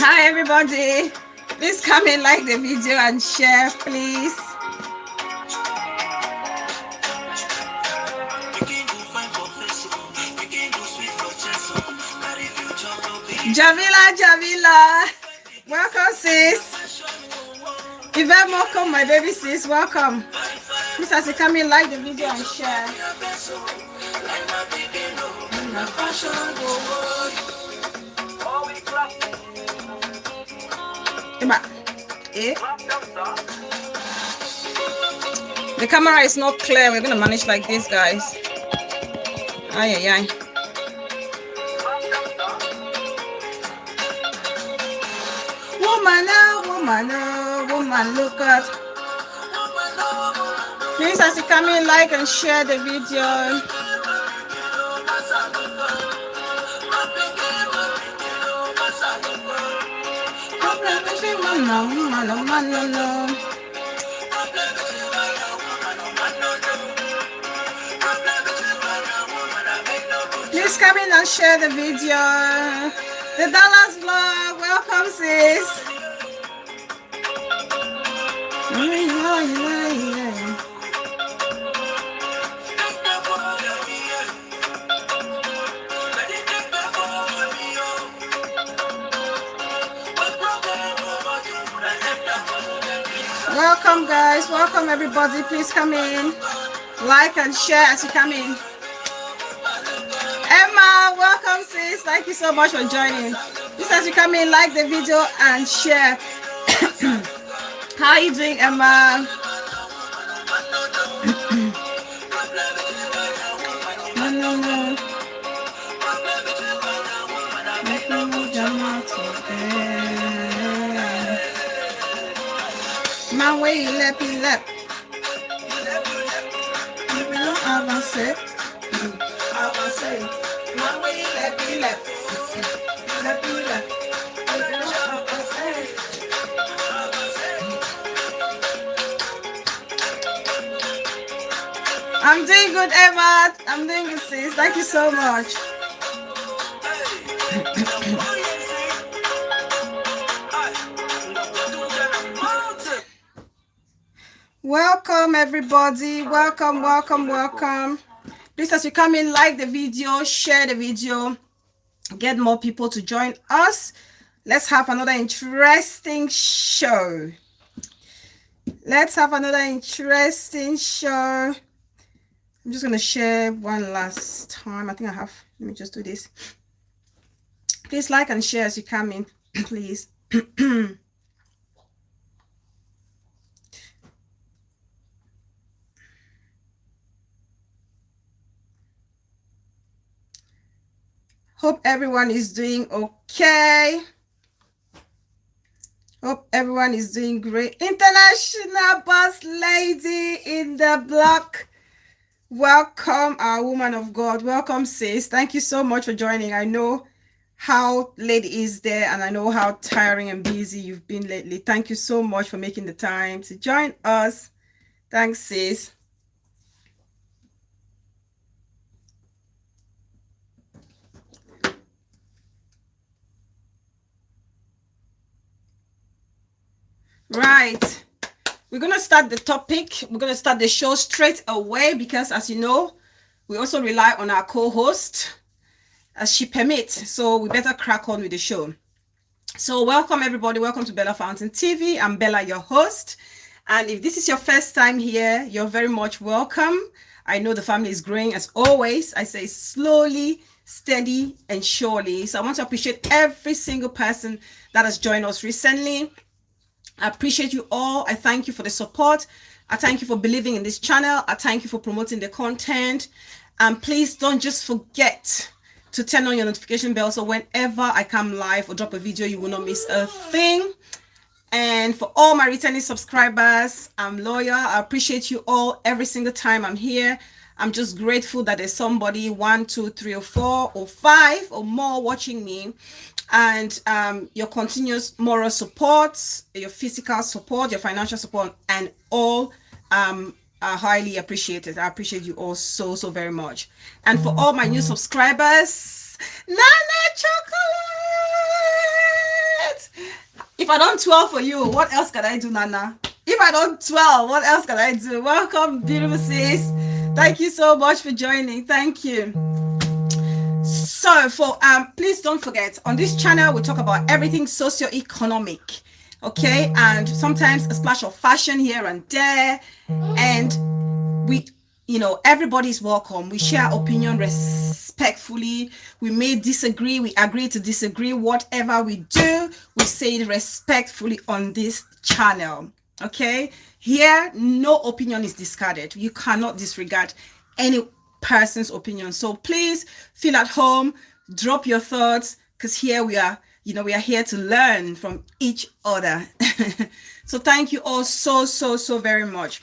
Hi everybody, please come in, like the video and share please. Javila, welcome sis. Yvette, welcome my baby sis, welcome. Please as you come in, like the video and share. The camera is not clear. We're gonna manage like this, guys. Ay. Woman, look at. Please, as you come in, like and share the video. Please come in and share the video. The Dallas vlog, welcome sis. Welcome guys, welcome everybody. Please come in, like and share as you come in. Emma, welcome sis. Thank you so much for joining. Just as you come in, like the video and share. How are you doing, Emma? My way, lap. Avance. My way, lap. I'm doing good, Emma. I'm doing good, sis. Thank you so much. Welcome, everybody. Welcome. Please, as you come in, like the video, share the video, get more people to join us. Let's have another interesting show. I'm just going to share one last time. I think I have. Let me just do this. Please like and share as you come in, please. Hope everyone is doing okay. Hope everyone is doing great. International boss lady in the block. Welcome, our woman of God. Welcome, sis. Thank you so much for joining. I know how late it is there, and I know how tiring and busy you've been lately. Thank you so much for making the time to join us. Thanks, sis. Right, we're going to start the topic. We're going to start the show straight away because, as you know, we also rely on our co-host as she permits. So we better crack on with the show. So welcome, everybody. Welcome to Bella Fountain TV. I'm Bella, your host. And if this is your first time here, you're very much welcome. I know the family is growing as always. I say slowly, steady, and surely. So I want to appreciate every single person that has joined us recently. I appreciate you all. I thank you for the support. I thank you for believing in this channel. I thank you for promoting the content. And please don't just forget to turn on your notification bell so whenever I come live or drop a video, you will not miss a thing. And for all my returning subscribers, I'm loyal. I appreciate you all every single time I'm here. I'm just grateful that there's somebody 1, 2, 3, or 4, or 5 or more watching me. And your continuous moral support, your physical support, your financial support, and all are highly appreciated. I appreciate you all so very much. And for all my new subscribers, Nana Chocolate, If I don't twirl for you, what else can I do, Nana? If I don't twirl, what else can I do? Welcome, beautiful sis. Thank you so much for joining. Thank you. So for please don't forget, on this channel we talk about everything socio-economic, okay, and sometimes a splash of fashion here and there, and we, you know, everybody's welcome. We share our opinion respectfully. We may disagree, we agree to disagree. Whatever we do, we say it respectfully on this channel, okay? Here no opinion is discarded. You cannot disregard any person's opinion. So please feel at home, drop your thoughts, because here we are, you know, we are here to learn from each other. So thank you all so very much.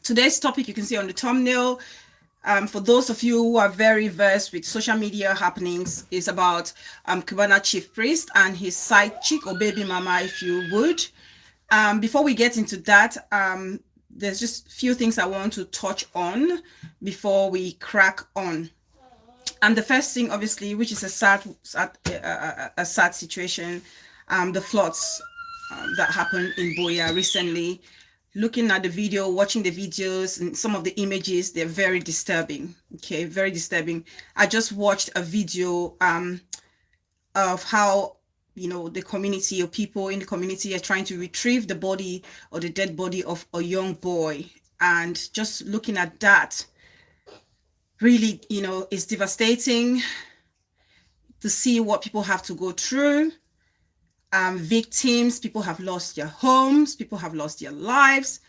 Today's topic, you can see on the thumbnail, for those of you who are very versed with social media happenings, is about CUBANA chief priest and his side chick, or baby mama, if you would. Before we get into that, there's just a few things I want to touch on before we crack on. And the first thing, obviously, which is a sad situation, the floods that happened in Boya recently. Looking at the video, watching the videos, and some of the images, they're very disturbing. Okay, very disturbing. I just watched a video of how, you know, the community or people in the community are trying to retrieve the body or the dead body of a young boy, and just looking at that, really, you know, it's devastating to see what people have to go through. Victims, people have lost their homes, people have lost their lives,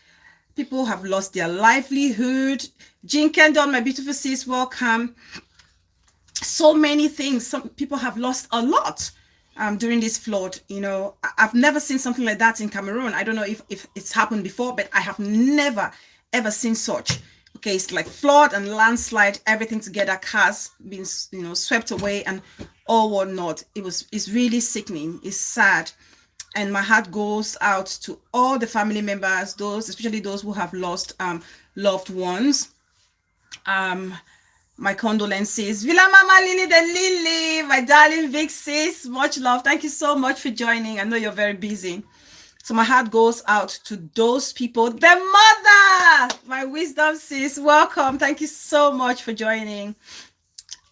people have lost their livelihood. Jean Kendall, my beautiful sis, welcome. So many things. Some people have lost a lot during this flood. You know, I've never seen something like that in Cameroon. I don't know if it's happened before, but I have never ever seen such. Okay, it's like flood and landslide, everything together, cars being, you know, swept away and all whatnot. It's really sickening. It's sad, and my heart goes out to all the family members, those, especially those who have lost loved ones. My condolences. Villa Mama Lily the Lily, my darling big sis, much love. Thank you so much for joining. I know you're very busy. So my heart goes out to those people. The mother, my wisdom sis, welcome. Thank you so much for joining.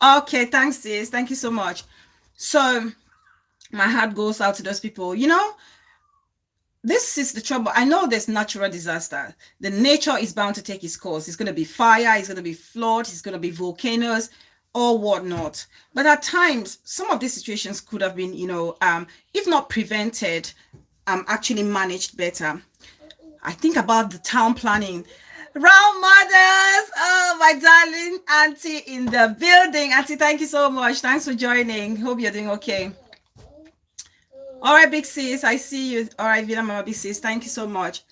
Okay, thanks sis. Thank you so much. So my heart goes out to those people. You know, this is the trouble. I know there's natural disaster. The nature is bound to take its course. It's going to be fire. It's going to be flood. It's going to be volcanoes or whatnot. But at times, some of these situations could have been, you know, if not prevented, actually managed better. I think about the town planning. Round mothers, oh my darling auntie in the building. Auntie, thank you so much. Thanks for joining. Hope you're doing okay. All right, big sis, I see you. All right, Villa Mama, big sis, thank you so much.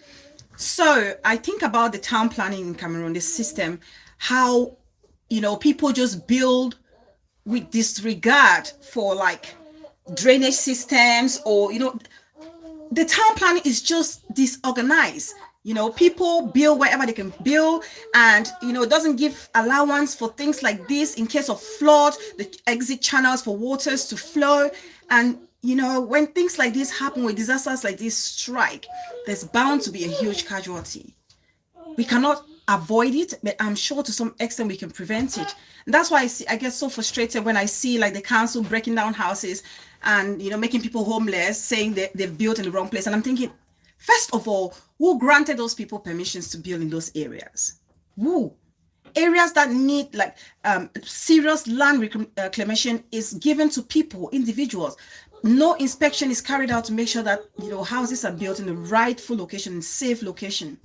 So I think about the town planning in Cameroon, the system, how, you know, people just build with disregard for like drainage systems, or, you know, the town planning is just disorganized. You know, people build wherever they can build, and, you know, it doesn't give allowance for things like this in case of flood, the exit channels for waters to flow. And, you know, when things like this happen, when disasters like this strike, there's bound to be a huge casualty. We cannot avoid it, but I'm sure to some extent we can prevent it. And that's why I get so frustrated when I see like the council breaking down houses and, you know, making people homeless, saying that they've built in the wrong place. And I'm thinking, first of all, who granted those people permissions to build in those areas? Who? Areas that need like serious land reclamation is given to people, individuals. No inspection is carried out to make sure that, you know, houses are built in the rightful location, in safe location.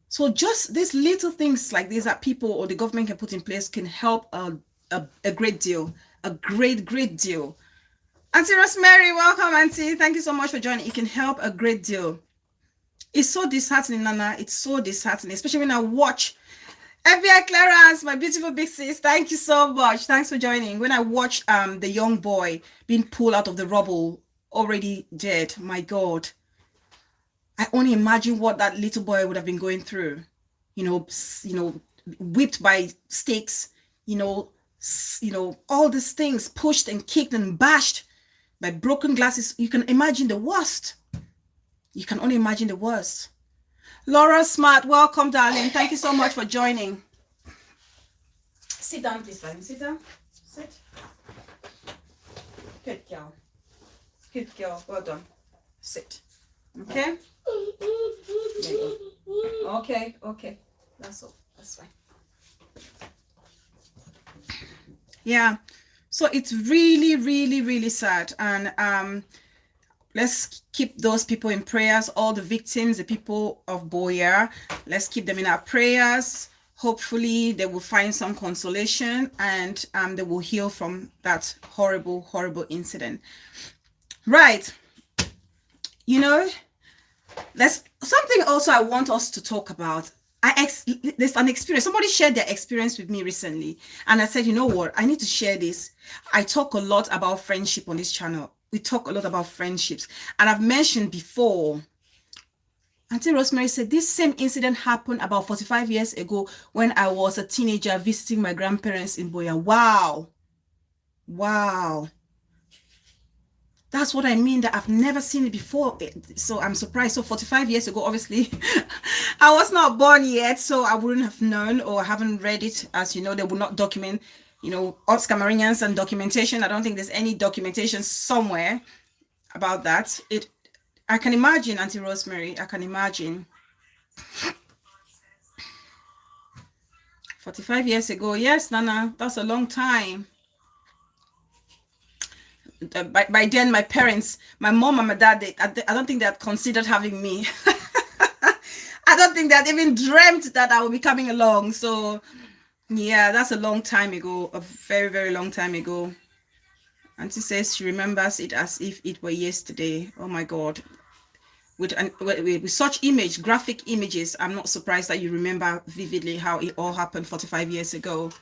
So just these little things like this that people or the government can put in place can help a great deal, a great deal. Auntie Rosemary, welcome, Auntie. Thank you so much for joining. It can help a great deal. It's so disheartening, Nana. It's so disheartening, especially when I watch FBI Clarence, my beautiful big sis. Thank you so much. Thanks for joining. When I watch the young boy being pulled out of the rubble, already dead, my God. I only imagine what that little boy would have been going through. You know, whipped by sticks, you know, all these things, pushed and kicked and bashed. by broken glasses. You can imagine the worst. You can only imagine the worst. Laura Smart, welcome, darling. Thank you so much for joining. Sit down, please, darling. Sit down. Sit. Good girl. Good girl. Well done. Sit. Okay? Okay, okay. That's all. That's fine. Yeah. So it's really, really, really sad. And let's keep those people in prayers, all the victims, the people of Boya. Let's keep them in our prayers. Hopefully they will find some consolation and they will heal from that horrible, horrible incident. Right. You know, there's something also I want us to talk about. There's an experience. Somebody shared their experience with me recently. And I said, you know what? I need to share this. I talk a lot about friendship on this channel. We talk a lot about friendships. And I've mentioned before, Auntie Rosemary said this same incident happened about 45 years ago when I was a teenager visiting my grandparents in Boya. Wow. Wow. That's what I mean, that I've never seen it before. So I'm surprised. So 45 years ago, obviously, I was not born yet, so I wouldn't have known, or haven't read it. As you know, they will not document, you know, us Cameroonians and documentation. I don't think there's any documentation somewhere about that. I can imagine, Auntie Rosemary, I can imagine. 45 years ago, yes, Nana, that's a long time. By then, my parents, my mom and my dad, I don't think they had considered having me. I don't think they had even dreamt that I would be coming along. So, yeah, that's a long time ago, a very, very long time ago. Auntie says she remembers it as if it were yesterday. Oh my God. With such graphic images, I'm not surprised that you remember vividly how it all happened 45 years ago.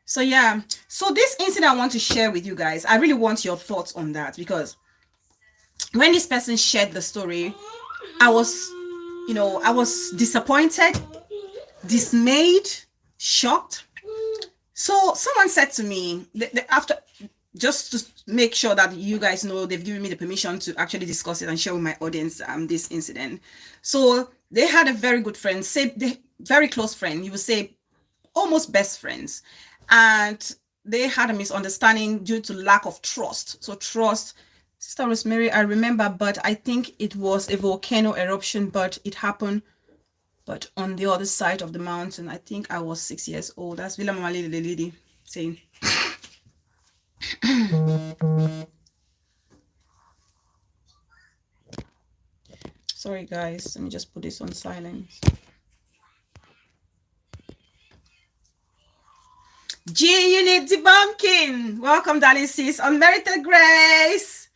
So yeah, so this incident I want to share with you guys, I really want your thoughts on that, because when this person shared the story, I was disappointed, dismayed, shocked. So someone said to me, after, just to make sure that you guys know, they've given me the permission to actually discuss it and share with my audience this incident. So they had a very good friend, very close friend, you would say almost best friends. And they had a misunderstanding due to lack of trust. So trust, Sister Rosemary, I remember, but I think it was a volcano eruption, but it happened, but on the other side of the mountain. I think I was 6 years old. That's Villa Mama Lady, the lady saying. Sorry, guys. Let me just put this on silence. G-Unit debunking. Welcome, darling sis. Unmerited grace.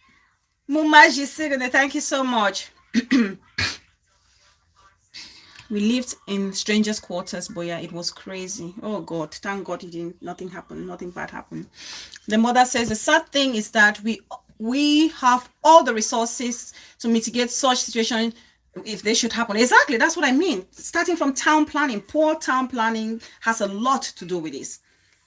Mumaji Sigune, thank you so much. We lived in strangers' quarters, but yeah, it was crazy. Oh God, thank God nothing happened, nothing bad happened. The mother says the sad thing is that we have all the resources to mitigate such situations if they should happen. Exactly, that's what I mean. Starting from town planning, poor town planning has a lot to do with this.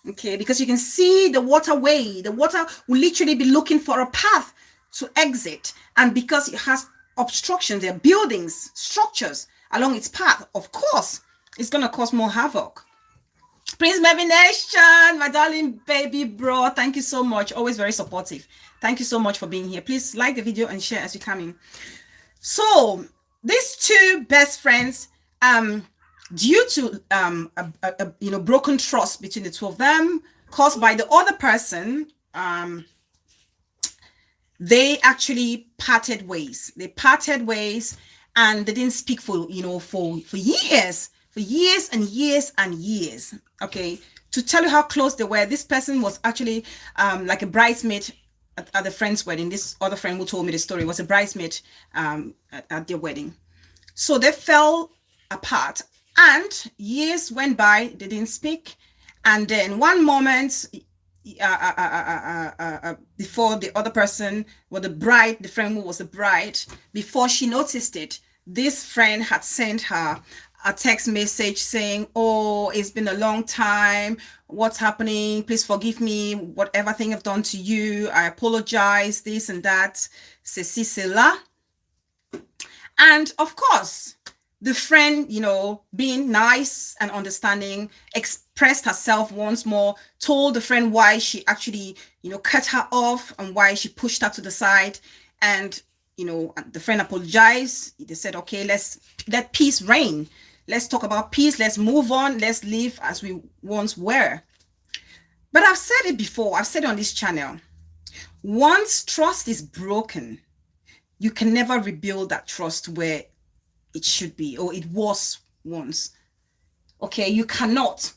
Okay, because you can see the waterway. The water will literally be looking for a path to exit. And because it has obstructions, there are buildings, structures along its path, of course, it's going to cause more havoc. Prince Mevin Nation, my darling baby bro, thank you so much. Always very supportive. Thank you so much for being here. Please like the video and share as you come in. So these two best friends, due to broken trust between the two of them, caused by the other person, they actually parted ways. They parted ways, and they didn't speak for years, and years and years. Okay, to tell you how close they were, this person was actually like a bridesmaid at the friend's wedding. This other friend who told me the story was a bridesmaid at their wedding. So they fell apart. And years went by, they didn't speak. And then one moment, before the other person, the friend who was the bride, before she noticed it, this friend had sent her a text message saying, oh, it's been a long time. What's happening? Please forgive me. Whatever thing I've done to you, I apologize, this and that. Ceci, cela. And of course, the friend, being nice and understanding, expressed herself once more, told the friend why she actually, cut her off and why she pushed her to the side. And, the friend apologized. They said, okay, let's let peace reign. Let's talk about peace. Let's move on. Let's live as we once were. But I've said it before. I've said it on this channel. Once trust is broken, you can never rebuild that trust where it should be, or it was once. Okay, you cannot.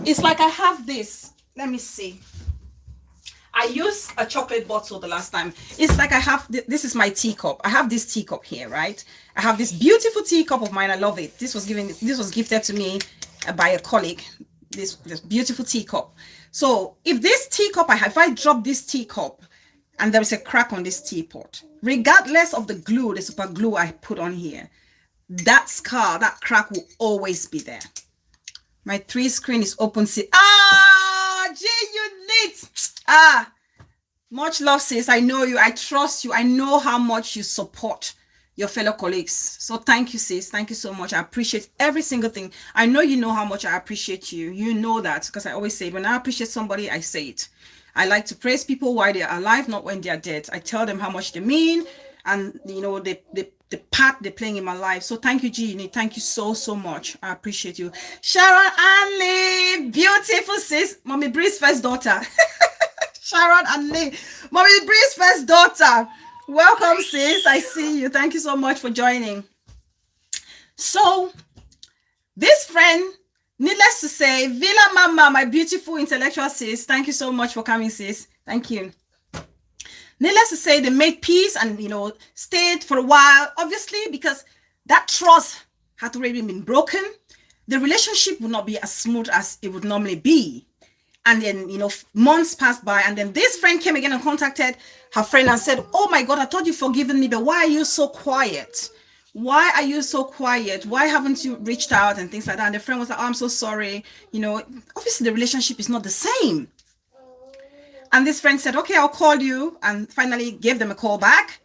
It's like I have this. Let me see. I used a chocolate bottle the last time. It's like I have, this is my teacup. I have this teacup here, right? I have this beautiful teacup of mine. I love it. This was gifted to me by a colleague. This beautiful teacup. So if this teacup if I drop this teacup and there is a crack on this teapot, regardless of the glue, the super glue I put on here, that scar, that crack will always be there. My 3 screen is open. See, G-Unit. Much love, sis. I know you. I trust you. I know how much you support your fellow colleagues. So thank you, sis. Thank you so much. I appreciate every single thing. I know you know how much I appreciate you. You know that, because I always say, when I appreciate somebody, I say it. I like to praise people while they're alive, not when they're dead. I tell them how much they mean, and the part they're playing in my life. So thank you, G. Thank you so much. I appreciate you. Sharon Anley, beautiful sis. Mommy Bree's first daughter. Sharon Anley, Mommy Bree's first daughter. Welcome, sis. I see you. Thank you so much for joining. So this friend, needless to say, Villa Mama, my beautiful intellectual sis, thank you so much for coming, sis. Thank you. Needless to say, they made peace and, stayed for a while, obviously, because that trust had already been broken. The relationship would not be as smooth as it would normally be. And then, months passed by, and then this friend came again and contacted her friend and said, oh my God, I thought you'd forgiven me, but why are you so quiet? Why are you so quiet? Why haven't you reached out and things like that? And the friend was like, oh, I'm so sorry. Obviously the relationship is not the same. And this friend said, okay, I'll call you, and finally gave them a call back.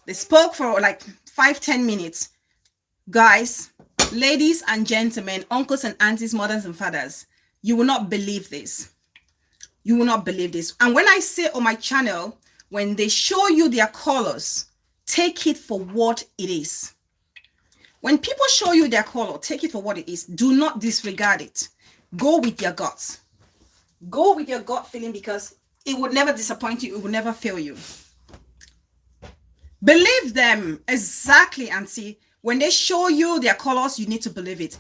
They spoke for like 5-10 minutes. Guys, ladies and gentlemen, uncles and aunties, mothers and fathers, you will not believe this. You will not believe this. And when I say on my channel, when they show you their colors, take it for what it is. When people show you their color, take it for what it is. Do not disregard it. Go with your guts. Go with your gut feeling, because it would never disappoint you. It will never fail you. Believe them. Exactly, Auntie. When they show you their colors, you need to believe it.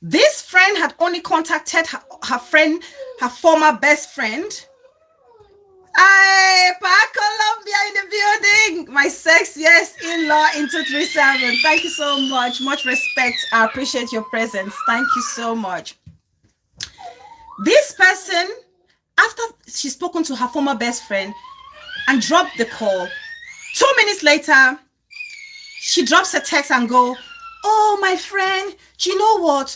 This friend had only contacted her friend, her former best friend. Hey, Colombia in the building. My sex, yes, in-law in 237. Thank you so much. Much respect. I appreciate your presence. Thank you so much. This person, after she's spoken to her former best friend and dropped the call, 2 minutes later, she drops a text and go, oh, my friend, do you know what?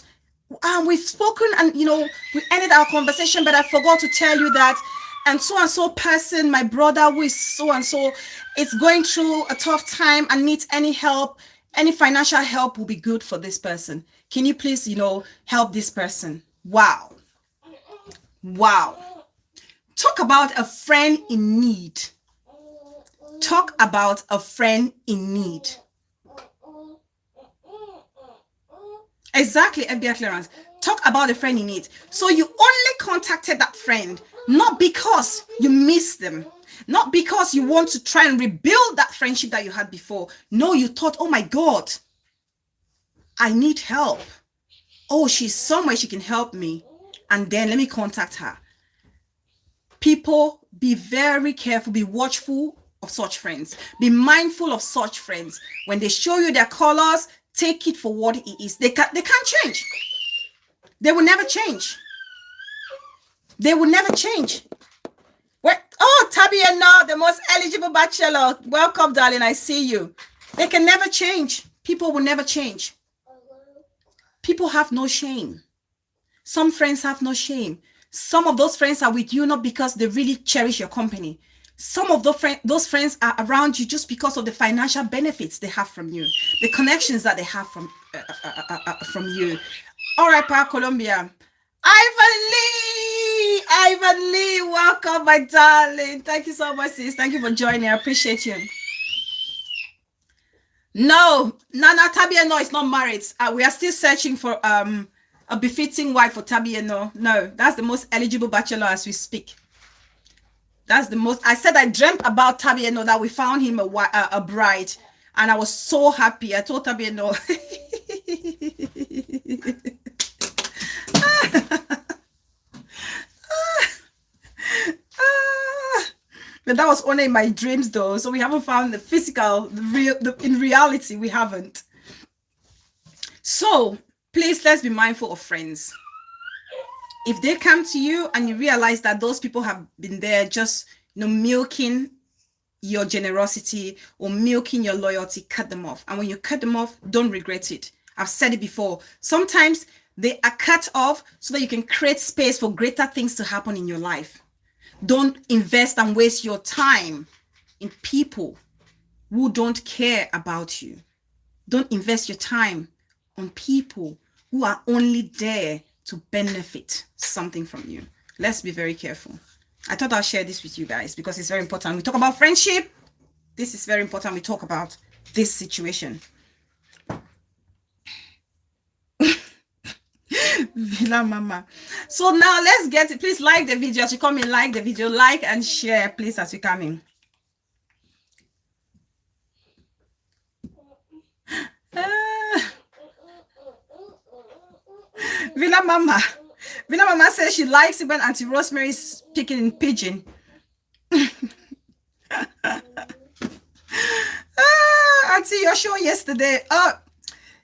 We've spoken and, we ended our conversation, but I forgot to tell you that. And so person, my brother who is so-and-so, is going through a tough time and needs any help. Any financial help will be good for this person. Can you please, help this person? Wow. Wow. Talk about a friend in need. Talk about a friend in need. Exactly, FBI clearance. Talk about a friend in need. So you only contacted that friend, not because you miss them, not because you want to try and rebuild that friendship that you had before. No, you thought, oh my God, I need help. Oh, she's somewhere, she can help me. And then let me contact her. People, be very careful, be watchful of such friends. Be mindful of such friends. When they show you their colors, take it for what it is. They can't change. They will never change. They will never change. Oh, Tabiana, the most eligible bachelor. Welcome, darling. I see you. They can never change. People will never change. People have no shame. Some friends have no shame. Some of those friends are with you not because they really cherish your company. Some of those friends are around you just because of the financial benefits they have from you, the connections that they have from you. All right, Pa Colombia. Ivan Lee, welcome, my darling. Thank you so much, sis. Thank you for joining. I appreciate you. No, Nana Tabieno is not married. We are still searching for a befitting wife for Tabieno. No, that's the most eligible bachelor as we speak. That's the most. I said I dreamt about Tabieno that we found him a bride, and I was so happy. I told Tabieno. But that was only in my dreams, though. So we haven't found the physical, in reality, we haven't. So please, let's be mindful of friends. If they come to you and you realize that those people have been there just, milking your generosity or milking your loyalty, cut them off. And when you cut them off, don't regret it. I've said it before. Sometimes they are cut off so that you can create space for greater things to happen in your life. Don't invest and waste your time in people who don't care about you. Don't invest your time on people who are only there to benefit something from you. Let's be very careful. I thought I'll share this with you guys because it's very important. We talk about friendship. This is very important. We talk about this situation. Villa Mama. So now let's get it. Please like the video as you come in. Like the video, like and share, please, as you come in. Villa Mama says she likes it when Auntie Roseberry is speaking in pidgin. Auntie, your show yesterday.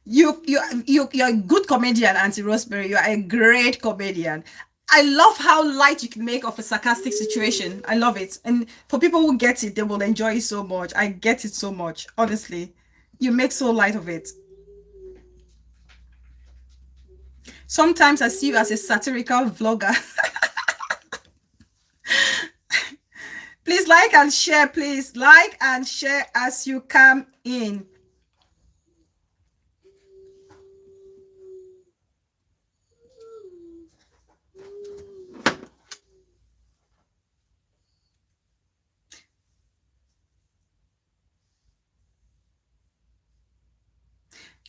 You're a good comedian, Auntie Roseberry. You are a great comedian. I love how light you can make of a sarcastic situation. I love it. And for people who get it, they will enjoy it so much. I get it so much. Honestly, you make so light of it. Sometimes I see you as a satirical vlogger. Please like and share, please. Like and share as you come in.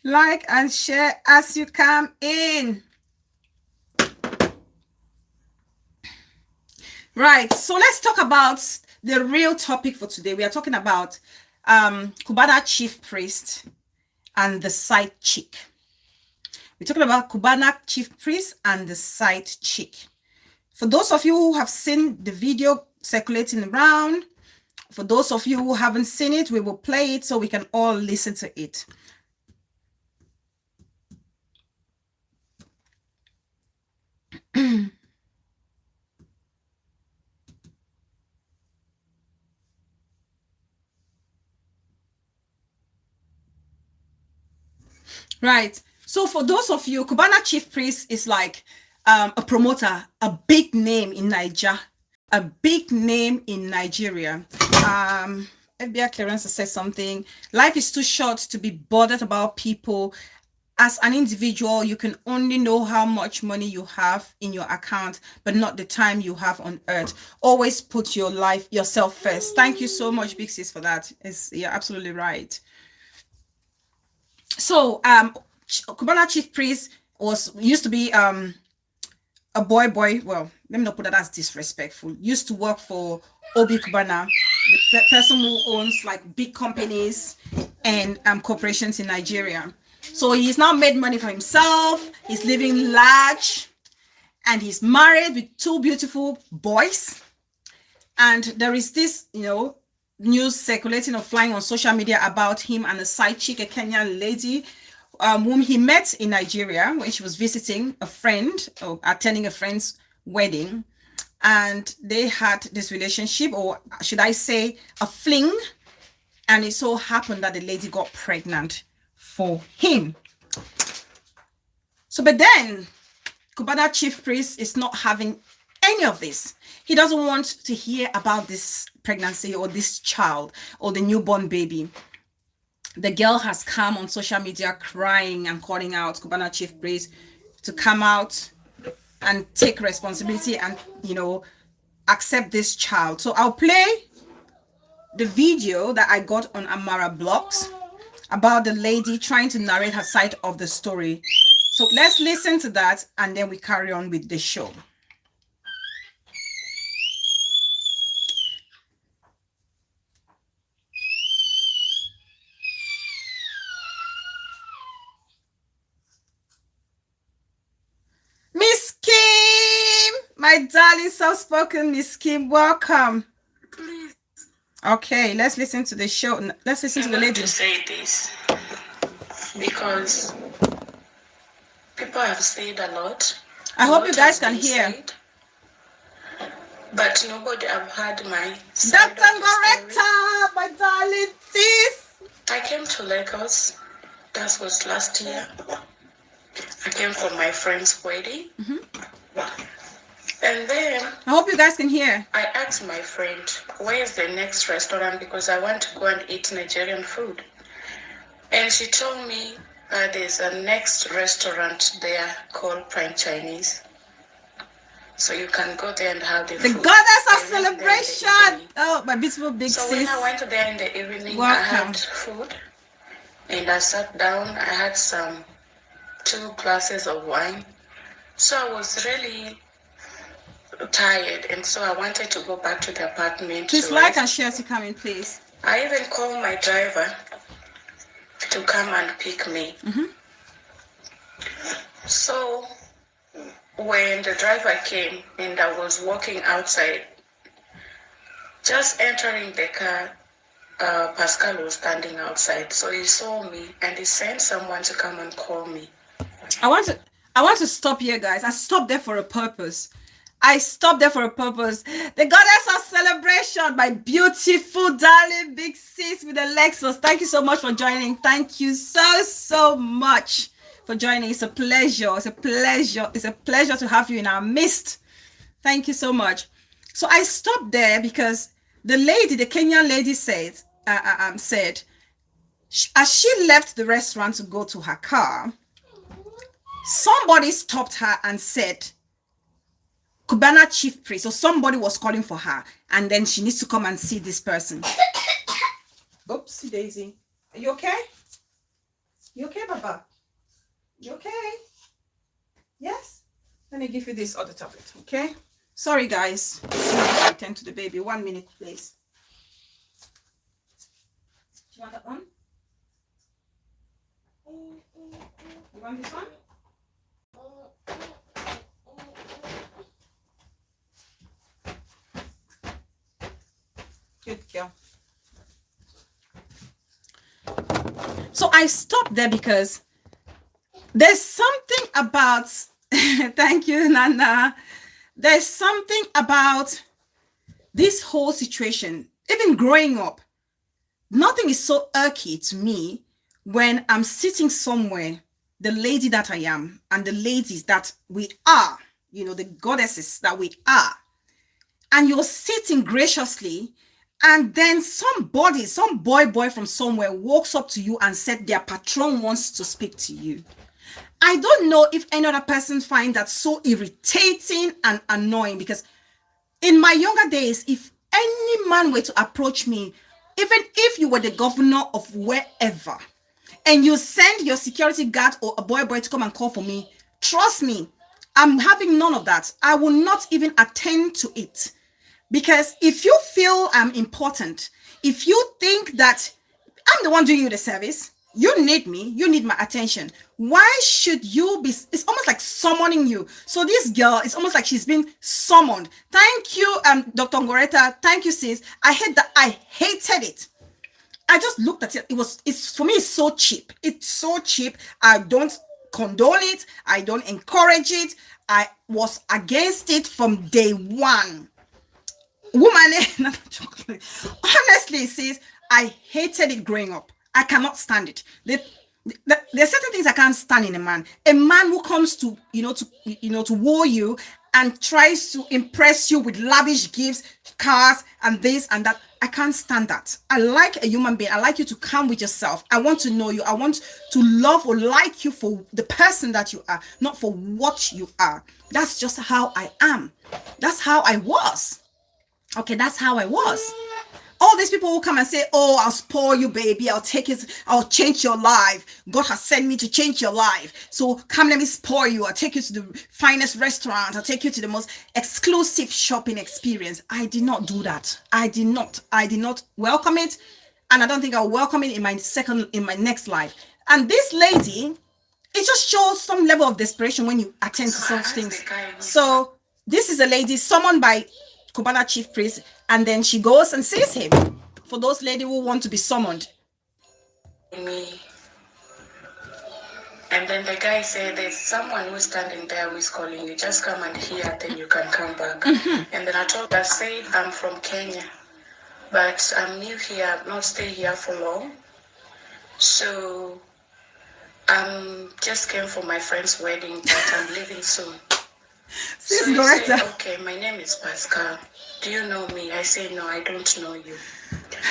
Like and share as you come in. Right, so let's talk about the real topic for today. We are talking about CUBANA chief priest and the side chick. We're talking about CUBANA chief priest and the side chick. For those of you who have seen the video circulating around, for those of you who haven't seen it, we will play it so we can all listen to it. Right. So for those of you, CUBANA chief priest is like a promoter, a big name in Nigeria, a big name in Nigeria. FBI clearance says something. Life is too short to be bothered about people. As an individual, you can only know how much money you have in your account, but not the time you have on earth. Always put your life, yourself first. Thank you so much, Big Sis, for that. You're absolutely right. So, CUBANA chief priest used to be a boy. Well, let me not put that as disrespectful. Used to work for Obi CUBANA, the person who owns like big companies and corporations in Nigeria. So he's now made money for himself. He's living large, and he's married with 2 beautiful boys. And there is this, news circulating or flying on social media about him and a side chick, a Kenyan lady, whom he met in Nigeria when she was visiting a friend or attending a friend's wedding. And they had this relationship, or should I say a fling. And it so happened that the lady got pregnant for him. So, but then CUBANA chief priest is not having any of this. He doesn't want to hear about this pregnancy or this child or the newborn baby. The girl has come on social media crying and calling out CUBANA chief priest to come out and take responsibility and, you know, accept this child. So I'll play the video that I got on Amara Blogs about the lady trying to narrate her side of the story. So let's listen to that and then we carry on with the show. Miss Kim, my darling soft-spoken Miss Kim, welcome. Please. Okay, let's listen to the show. Let's listen to the lady. To say this because people have said a lot. I hope you guys can hear. Said, but nobody have heard my side Dr. Goretta, my darling sis. I came to Lagos. That was last year. I came for my friend's wedding. And then I hope you guys can hear. I asked my friend, where is the next restaurant? Because I want to go and eat Nigerian food. And she told me there's a next restaurant there called Prime Chinese. So you can go there and have the food. The goddess of celebration. Oh, my beautiful big sis. So when I went there in the evening, welcome. I had food. And I sat down. I had 2 glasses of wine. So I was really tired, and so I wanted to go back to the apartment. Please like and share to come in, please. I even called my driver to come and pick me. So when the driver came and I was walking outside, just entering the car, Pascal was standing outside. So he saw me and he sent someone to come and call me. I want to stop here, guys. I stopped there for a purpose. The goddess of celebration, my beautiful darling big sis with the Lexus. Thank you so much for joining. Thank you so much for joining. It's a pleasure. It's a pleasure to have you in our midst. Thank you so much. So I stopped there because the Kenyan lady said, as she left the restaurant to go to her car, somebody stopped her and said, CUBANA chief priest, so somebody was calling for her, and then she needs to come and see this person. Oopsie daisy. Are you okay? You okay, Baba? You okay? Yes? Let me give you this other tablet, okay? Sorry, guys. Attend to the baby. 1 minute, please. Do you want that one? You want this one? Good girl. So I stopped there because there's something about thank you, Nana. There's something about this whole situation. Even growing up, nothing is so irky to me when I'm sitting somewhere, the lady that I am and the ladies that we are, you know, the goddesses that we are, and you're sitting graciously, and then some boy from somewhere walks up to you and said their patron wants to speak to you. I don't know if any other person find that so irritating and annoying, because in my younger days, if any man were to approach me, even if you were the governor of wherever, and you send your security guard or a boy to come and call for me, trust me, I'm having none of that. I will not even attend to it. Because if you feel I'm important, if you think that I'm the one doing you the service, you need me, you need my attention, why should you be, it's almost like summoning you. So this girl, it's almost like she's been summoned. Thank you, Dr. Ngoreta. Thank you, sis. I hated it. I just looked at it. It's for me, it's so cheap. It's so cheap. I don't condone it. I don't encourage it. I was against it from day one. Woman, honestly, sis, I hated it growing up. I cannot stand it. There are certain things I can't stand in a man. A man who comes to, to woo you and tries to impress you with lavish gifts, cars, and this and that. I can't stand that. I like a human being. I like you to come with yourself. I want to know you. I want to love or like you for the person that you are, not for what you are. That's just how I am. That's how I was. Okay, that's how I was. All these people who come and say, oh, I'll spoil you, baby. I'll take it. I'll change your life. God has sent me to change your life. So come, let me spoil you. I'll take you to the finest restaurant. I'll take you to the most exclusive shopping experience. I did not do that. I did not welcome it. And I don't think I'll welcome it in my next life. And this lady, it just shows some level of desperation when you attend to such things. So this is a lady summoned by CUBANA chief priest, and then she goes and sees him. For those ladies who want to be summoned. Me. And then the guy said, there's someone who's standing there who is calling you. Just come and hear, then you can come back. And then I said, I'm from Kenya, but I'm new here. I've not stayed here for long. So just came for my friend's wedding, but I'm leaving soon. So he said, okay, my name is Pascal. Do you know me? I say, no, I don't know you.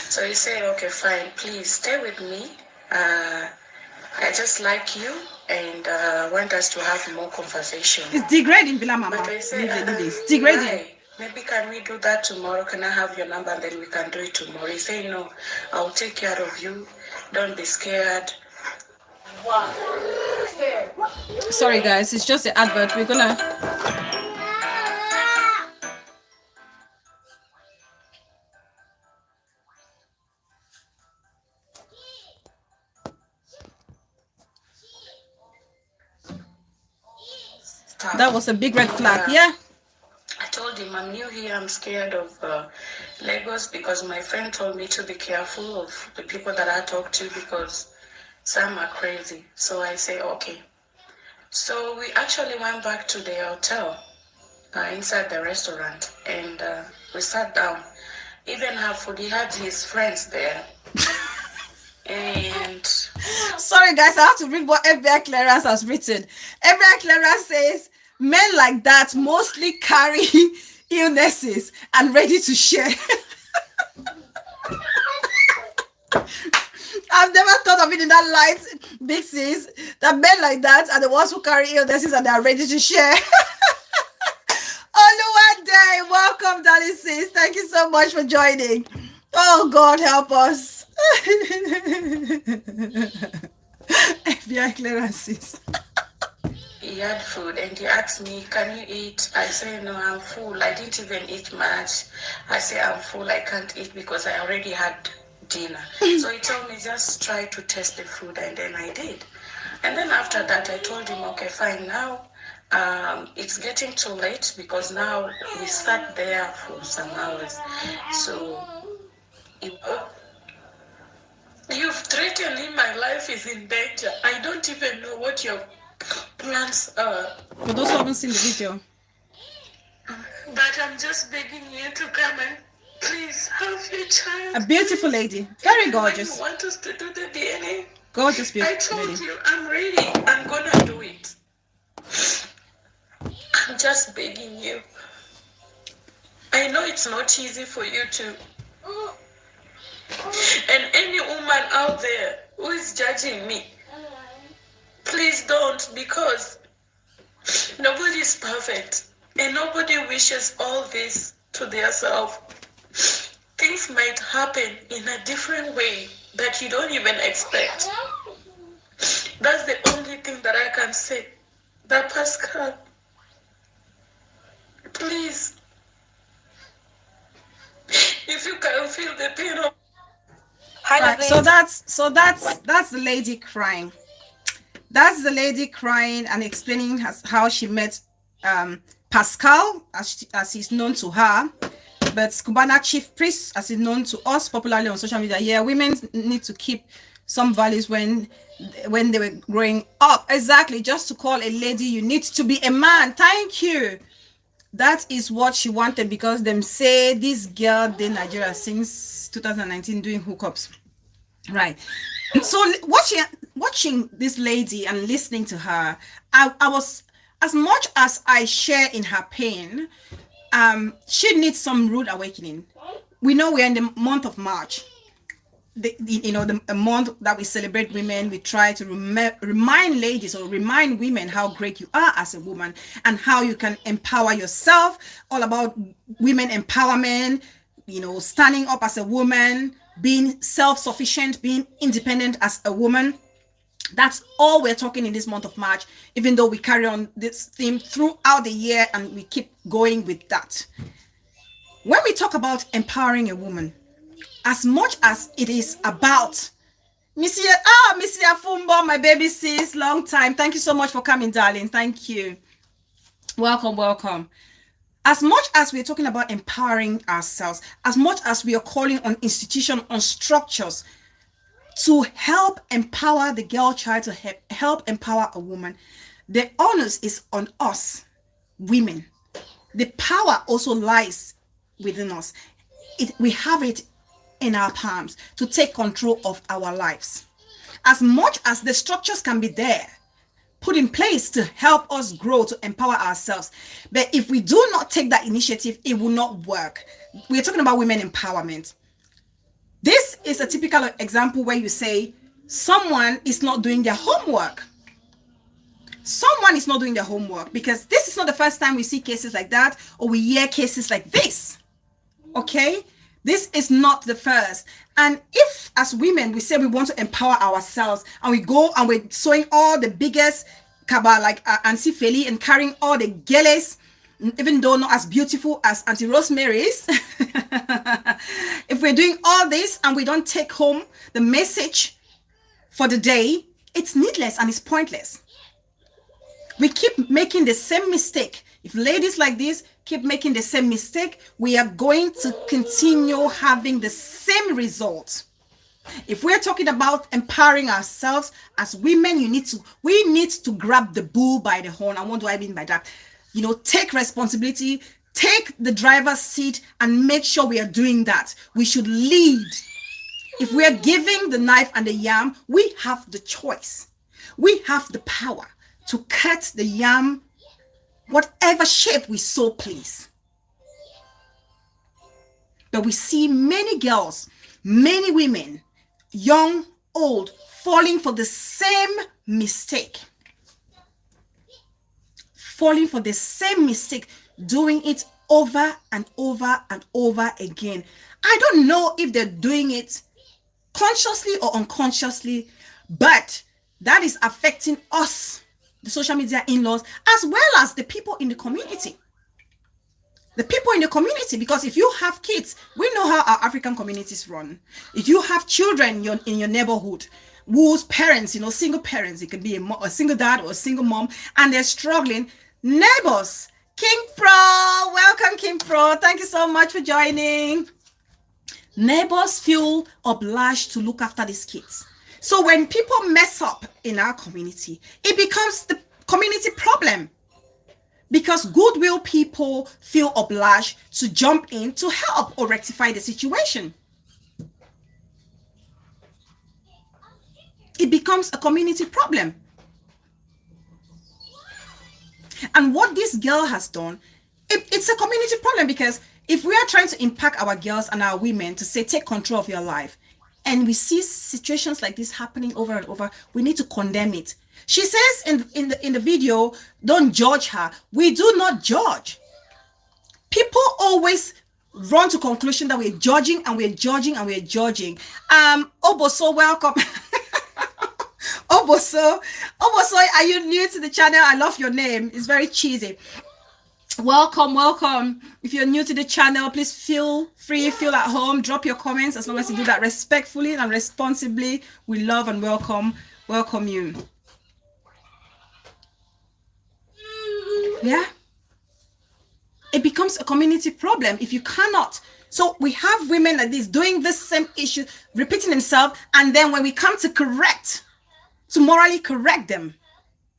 So he said, okay, fine, please stay with me. I just like you and want us to have more conversation. It's degrading, Villa Mama. But I say, it's degrading. Why? Maybe can we do that tomorrow? Can I have your number and then we can do it tomorrow? He said, no, I'll take care of you. Don't be scared. Wow. Sorry guys, it's just the advert. We're gonna that was a big red flag. Yeah. I told him I'm new here. I'm scared of Lagos because my friend told me to be careful of the people that I talk to because some are crazy. So I say, okay. So we actually went back to the hotel inside the restaurant and we sat down. Even have food. He had his friends there. And sorry guys, I have to read what FBI clearance has written. FBI clearance says men like that mostly carry illnesses and ready to share. I've never thought of it in that light, big sis, that men like that are the ones who carry illnesses and they are ready to share. Oluwade, welcome, darling sis. Thank you so much for joining. Oh, God, help us. FBI clearances. He had food and he asked me, can you eat? I said, no, I'm full. I didn't even eat much. I said, I'm full. I can't eat because I already had dinner. So he told me, just try to taste the food. And then I did. And then after that, I told him, okay, fine. Now it's getting too late because now we sat there for some hours. So you've threatened him. My life is in danger. I don't even know what your plans are. For those who haven't seen the video. But I'm just begging you to come and please have your child. A beautiful lady. Very gorgeous. You want us to do the DNA? Gorgeous, beautiful I told lady. you, I'm ready. I'm gonna do it. I'm just begging you. I know it's not easy for you to. And any woman out there who is judging me, please don't, because nobody is perfect and nobody wishes all this to themselves. Things might happen in a different way that you don't even expect. That's the only thing that I can say. That Pascal, please, if you can feel the pain of. Right, so that's the lady crying. That's the lady crying and explaining how she met Pascal, as he's known to her, but CUBANA chief priest, as is known to us popularly on social media. Yeah, women need to keep some values when they were growing up. Exactly, just to call a lady, you need to be a man. Thank you. That is what she wanted, because them say this girl in Nigeria since 2019 doing hookups. Right. So watching this lady and listening to her, I was, as much as I share in her pain, she needs some rude awakening. We know we're in the month of March. A month that we celebrate women. We try to remind ladies, or remind women, how great you are as a woman and how you can empower yourself. All about women empowerment, standing up as a woman, being self-sufficient, being independent as a woman. That's all we're talking in this month of March, even though we carry on this theme throughout the year and we keep going with that. When we talk about empowering a woman, as much as it is about Missy Afumbo, my baby sis, long time. Thank you so much for coming, darling. Thank you. Welcome. As much as we're talking about empowering ourselves, as much as we are calling on institutions, on structures to help empower the girl child, to help empower a woman, the onus is on us, women. The power also lies within us. We have it in our palms to take control of our lives. As much as the structures can be there, put in place to help us grow, to empower ourselves, but if we do not take that initiative, it will not work. We're talking about women empowerment. This is a typical example where you say someone is not doing their homework. Someone is not doing their homework, because this is not the first time we see cases like that, or we hear cases like this. Okay? This is not the first. And if, as women, we say we want to empower ourselves, and we go and we're sewing all the biggest kaba like Auntie Feli, and carrying all the geles, even though not as beautiful as Auntie Rosemary's, if we're doing all this and we don't take home the message for the day, it's needless and it's pointless. We keep making the same mistake. If ladies like this keep making the same mistake, we are going to continue having the same results. If we're talking about empowering ourselves as women, we need to grab the bull by the horn. And what do I mean by that? Take responsibility, take the driver's seat, and make sure we are doing that. We should lead. If we are giving the knife and the yam, we have the choice. We have the power to cut the yam whatever shape we so please. But we see many girls, many women, young, old, falling for the same mistake. Falling for the same mistake, doing it over and over and over again. I don't know if they're doing it consciously or unconsciously, but that is affecting us, the social media in-laws, as well as the people in the community. The people in the community, because if you have kids, we know how our African communities run. If you have children in your neighborhood whose parents, single parents, it can be a single dad or a single mom, and they're struggling, neighbors, King Pro, welcome King Pro, thank you so much for joining. Neighbors feel obliged to look after these kids. So when people mess up in our community, it becomes the community problem, because goodwill people feel obliged to jump in to help or rectify the situation. It becomes a community problem. And what this girl has done, it's a community problem, because if we are trying to impact our girls and our women to say, take control of your life, and we see situations like this happening over and over, we need to condemn it. She says in the video, don't judge her. We do not judge. People always run to conclusion that we're judging and we're judging and we're judging. Oboso, welcome. Oboso, are you new to the channel? I love your name. It's very cheesy. Welcome. If you're new to the channel, please feel free, feel at home, drop your comments. As long as you do that respectfully and responsibly, we love and welcome you. Yeah, it becomes a community problem if you cannot. So we have women like this doing this same issue, repeating themselves, and then when we come to morally correct them,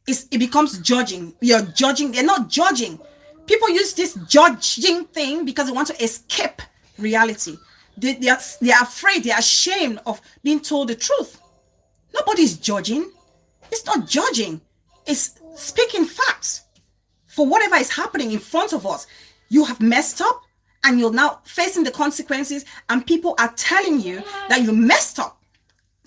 it becomes judging. You're judging. They're not judging. People use this judging thing because they want to escape reality. they are afraid, they are ashamed of being told the truth. Nobody's judging. It's not judging. It's speaking facts for whatever is happening in front of us. You have messed up and you're now facing the consequences, and people are telling you that you messed up.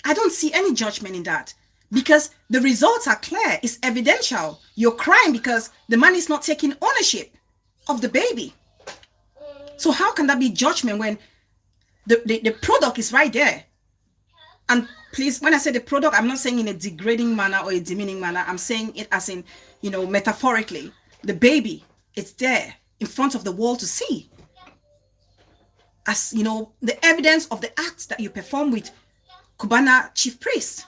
I don't see any judgment in that, because the results are clear. It's evidential. You're crying because the man is not taking ownership of the baby. So how can that be judgment when the product is right there? And please, when I say the product, I'm not saying in a degrading manner or a demeaning manner. I'm saying it as in, metaphorically. The baby, it's there in front of the world to see. As, the evidence of the act that you perform with CUBANA chief priest.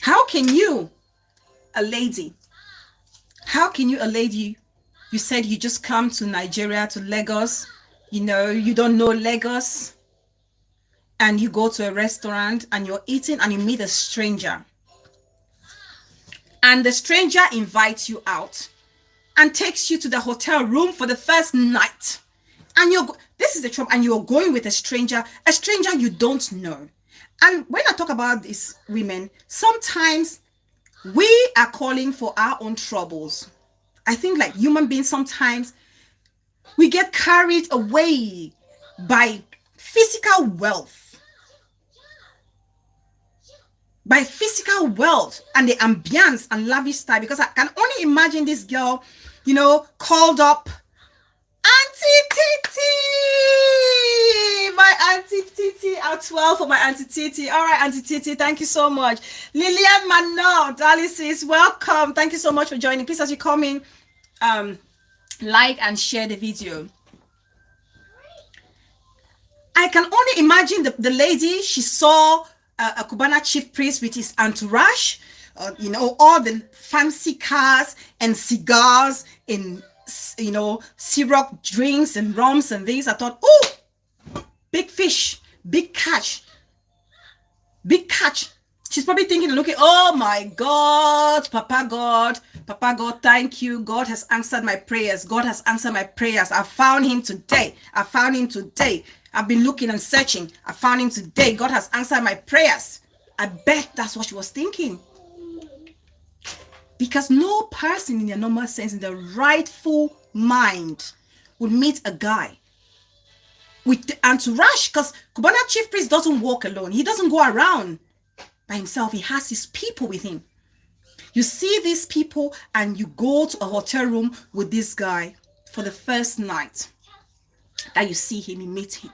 How can you, a lady, you said you just come to Nigeria, to Lagos, you don't know Lagos, and you go to a restaurant and you're eating and you meet a stranger, and the stranger invites you out and takes you to the hotel room for the first night, and this is the trouble, and you're going with a stranger you don't know. And when I talk about these women, sometimes we are calling for our own troubles. I think, like human beings, sometimes we get carried away by physical wealth. And the ambience and lavish style, because I can only imagine this girl, called up Auntie Titi, my Auntie Titi, out 12 for my Auntie Titi. All right, Auntie Titi, thank you so much. Lillian Manot, Alice, welcome. Thank you so much for joining. Please, as you come in, like and share the video. I can only imagine the lady. She saw a CUBANA chief priest with his entourage, all the fancy cars and cigars in syrup drinks and rums and things. I thought, oh, big fish, big catch. She's probably thinking, looking, oh my God, Papa God, thank you. God has answered my prayers. I found him today. I've been looking and searching. I found him today. God has answered my prayers. I bet that's what she was thinking. Because no person in their normal sense, in their rightful mind, would meet a guy with the entourage. Because CUBANA chief priest doesn't walk alone. He doesn't go around by himself. He has his people with him. You see these people and you go to a hotel room with this guy for the first night that you see him, you meet him.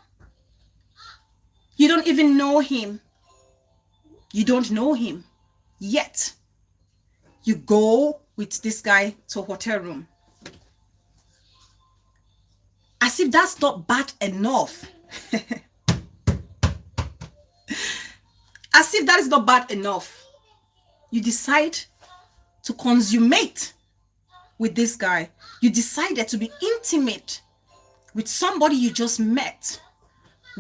You don't even know him. You don't know him yet. You go with this guy to a hotel room. As if that's not bad enough. As if that is not bad enough. You decide to consummate with this guy. You decided to be intimate with somebody you just met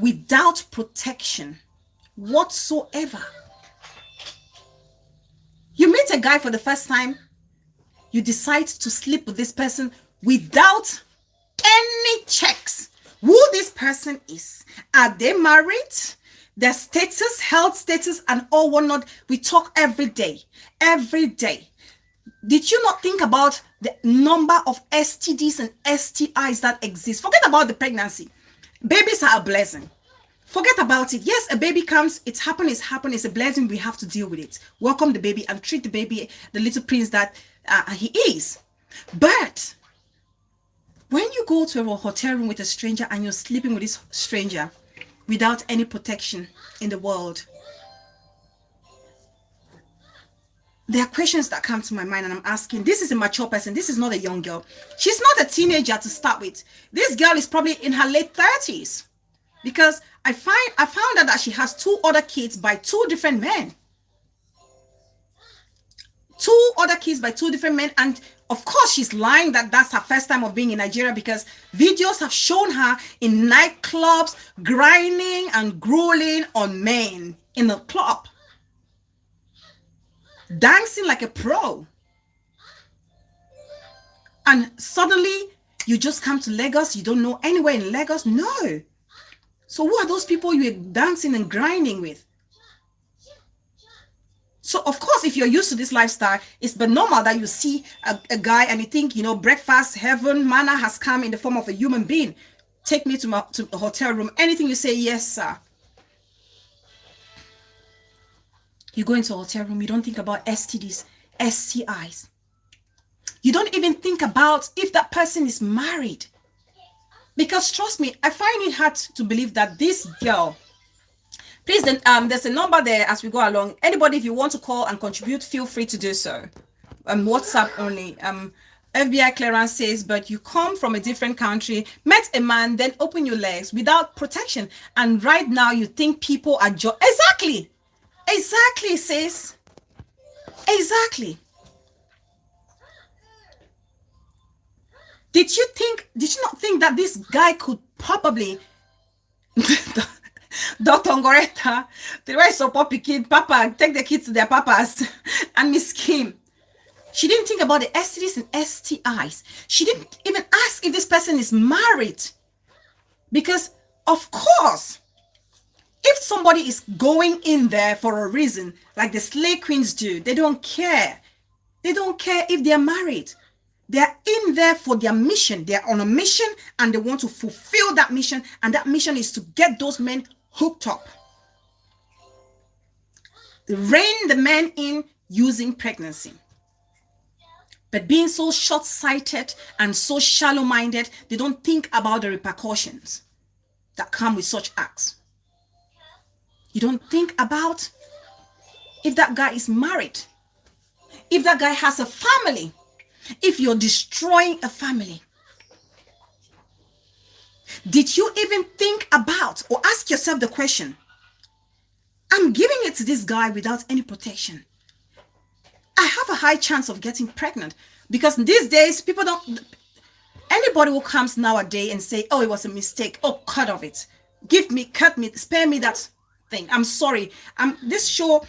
without protection whatsoever. You meet a guy for the first time, you decide to sleep with this person without any checks. Who this person is. Are they married? Their status, health status, and all whatnot. We talk every day. Every day. Did you not think about the number of STDs and STIs that exist? Forget about the pregnancy. Babies are a blessing. Forget about it. Yes, a baby comes. It's happened. It's a blessing. We have to deal with it. Welcome the baby and treat the baby, the little prince that he is. But when you go to a hotel room with a stranger and you're sleeping with this stranger without any protection in the world, there are questions that come to my mind, and I'm asking. This is a mature person. This is not a young girl. She's not a teenager to start with. This girl is probably in her late 30s, because I found out that she has 2 other kids by 2 different men. 2 other kids by 2 different men. And of course, she's lying that that's her first time of being in Nigeria, because videos have shown her in nightclubs grinding and grueling on men in the club, dancing like a pro. And suddenly you just come to Lagos. You don't know anywhere in Lagos. No. So who are those people you're dancing and grinding with? So of course, if you're used to this lifestyle, it's but normal that you see a guy and you think, you know, breakfast, heaven, manna has come in the form of a human being. Take me to a hotel room. Anything you say, yes, sir. You go into a hotel room, you don't think about STDs, STIs. You don't even think about if that person is married. Because trust me, I find it hard to believe that this girl, please, there's a number there as we go along. Anybody, if you want to call and contribute, feel free to do so. WhatsApp only. FBI clearance says, but you come from a different country, met a man, then open your legs without protection. And right now you think people are exactly, sis. Exactly. Did you not think that this guy could probably Dr. Ngoreta, the way support the kid, Papa, take the kids to their papas, and Miss Kim. She didn't think about the STDs and STIs. She didn't even ask if this person is married. Because, of course, if somebody is going in there for a reason, like the slave queens do, they don't care. They don't care if they're married. They're in there for their mission. They're on a mission and they want to fulfill that mission. And that mission is to get those men hooked up. They rein the men in using pregnancy. But being so short-sighted and so shallow-minded, they don't think about the repercussions that come with such acts. You don't think about if that guy is married, if that guy has a family, if you're destroying a family. Did you even think about or ask yourself the question, I'm giving it to this guy without any protection. I have a high chance of getting pregnant because these days people don't, anybody who comes nowadays and say, oh, it was a mistake. Oh, cut off it. Cut me, spare me that thing. I'm sorry. This show,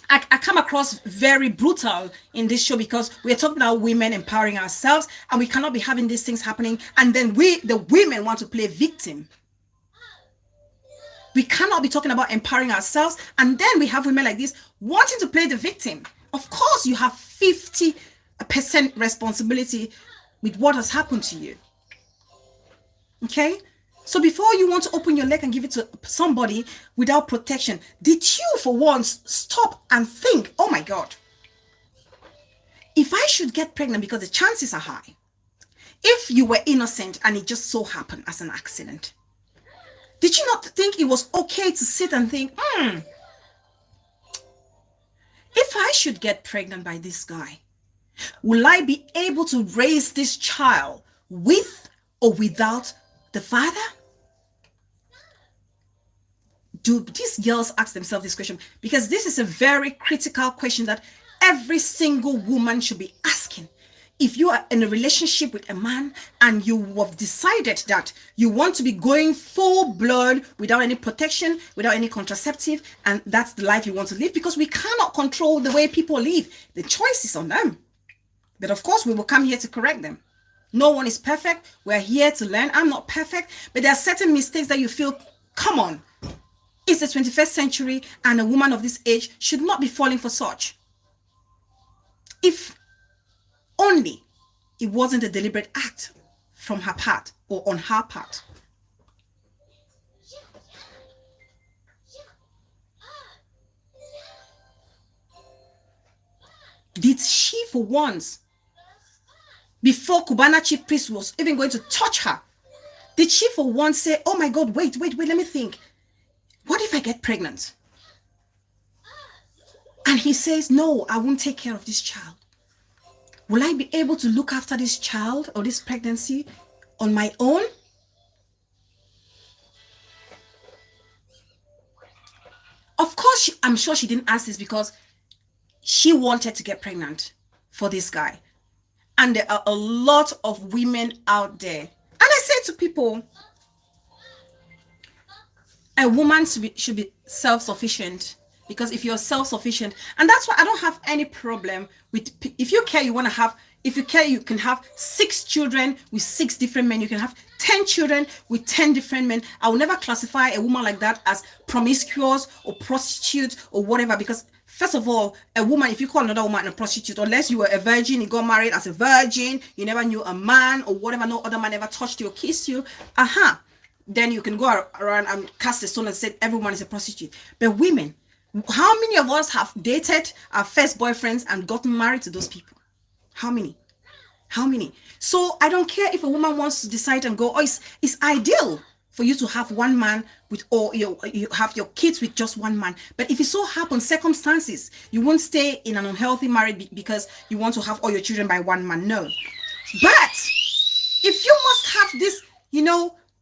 I come across very brutal in this show because we're talking about women empowering ourselves and we cannot be having these things happening. And then the women want to play victim. We cannot be talking about empowering ourselves. And then we have women like this wanting to play the victim. Of course, you have 50% responsibility with what has happened to you. Okay? So before you want to open your leg and give it to somebody without protection, did you for once stop and think, oh my God, if I should get pregnant because the chances are high, if you were innocent and it just so happened as an accident, did you not think it was okay to sit and think, if I should get pregnant by this guy, will I be able to raise this child with or without the father? Do these girls ask themselves this question? Because this is a very critical question that every single woman should be asking. If you are in a relationship with a man and you have decided that you want to be going full blown without any protection, without any contraceptive, and that's the life you want to live, because we cannot control the way people live. The choice is on them. But of course, we will come here to correct them. No one is perfect. We're here to learn. I'm not perfect, but there are certain mistakes that you feel, come on, it's the 21st century and a woman of this age should not be falling for such. If only it wasn't a deliberate act from her part or on her part. Did she for once, before CUBANA chief priest was even going to touch her, did she for once say, oh my God, wait, let me think. What if I get pregnant? And he says, no, I won't take care of this child. Will I be able to look after this child or this pregnancy on my own? Of course, I'm sure she didn't ask this because she wanted to get pregnant for this guy. And there are a lot of women out there. And I say to people, a woman should be self-sufficient. Because if you're self-sufficient, and that's why I don't have any problem with, if you care, you want to have If you care, you can have 6 children with 6 different men. You can have 10 children with 10 different men. I will never classify a woman like that as promiscuous or prostitute or whatever, because first of all, a woman, if you call another woman a prostitute, unless you were a virgin, you got married as a virgin, you never knew a man or whatever, no other man ever touched you or kissed you, then you can go around and cast a stone and say everyone is a prostitute. But women, how many of us have dated our first boyfriends and gotten married to those people? How many? How many? So I don't care if a woman wants to decide and go, oh, it's ideal for you to have one man with, or you have your kids with just one man. But if it so happens, circumstances, you won't stay in an unhealthy marriage because you want to have all your children by one man. No. But if you must have this,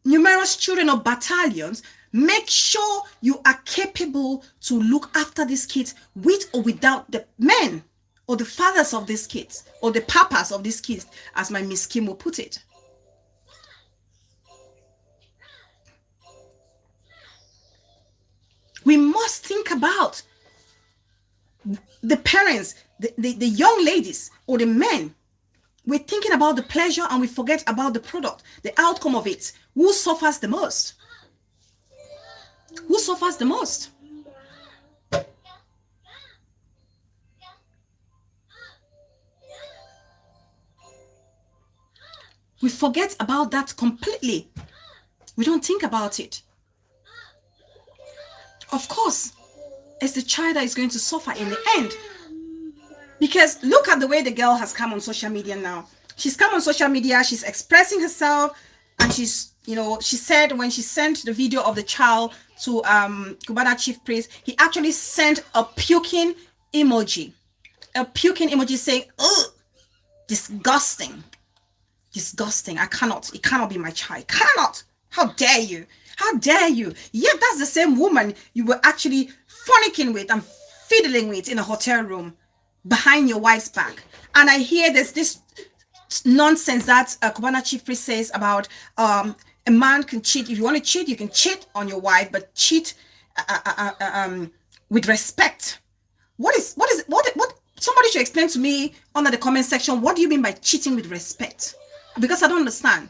numerous children or battalions, make sure you are capable to look after these kids with or without the men or the fathers of these kids or the papas of these kids, as my Miss Kim will put it. We must think about the parents, the young ladies or the men. We're thinking about the pleasure and we forget about the product, the outcome of it. Who suffers the most? Who suffers the most? We forget about that completely. We don't think about it. Of course, it's the child that is going to suffer in the end. Because look at the way the girl has come on social media now. She's come on social media, she's expressing herself, and she's, she said when she sent the video of the child to CUBANA chief priest, he actually sent a puking emoji. A puking emoji saying, ugh, disgusting. Disgusting. It cannot be my child. Cannot. How dare you? How dare you? Yet that's the same woman you were actually frolicking with and fiddling with in a hotel room behind your wife's back. And I hear there's this nonsense that CUBANA chief priest says about a man can cheat. If you want to cheat, you can cheat on your wife, but cheat with respect. What somebody should explain to me under the comment section, what do you mean by cheating with respect? Because I don't understand.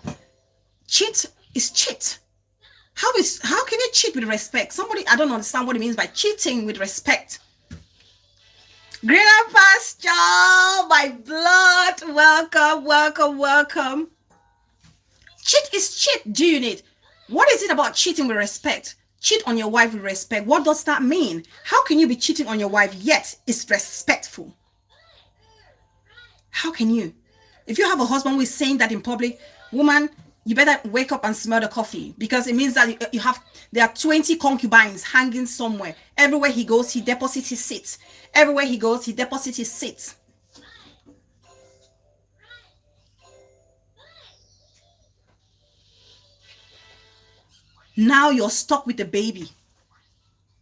Cheat is cheat. How can you cheat with respect? I don't understand what it means by cheating with respect. Greener pasture, my blood. Welcome, welcome, welcome. Cheat is cheat, do you need? What is it about cheating with respect? Cheat on your wife with respect. What does that mean? How can you be cheating on your wife yet it's respectful? How can you? If you have a husband who is saying that in public, woman, you better wake up and smell the coffee, because it means that there are 20 concubines hanging somewhere. Everywhere he goes, he deposits his seat. Everywhere he goes, he deposits his seat. Now you're stuck with the baby.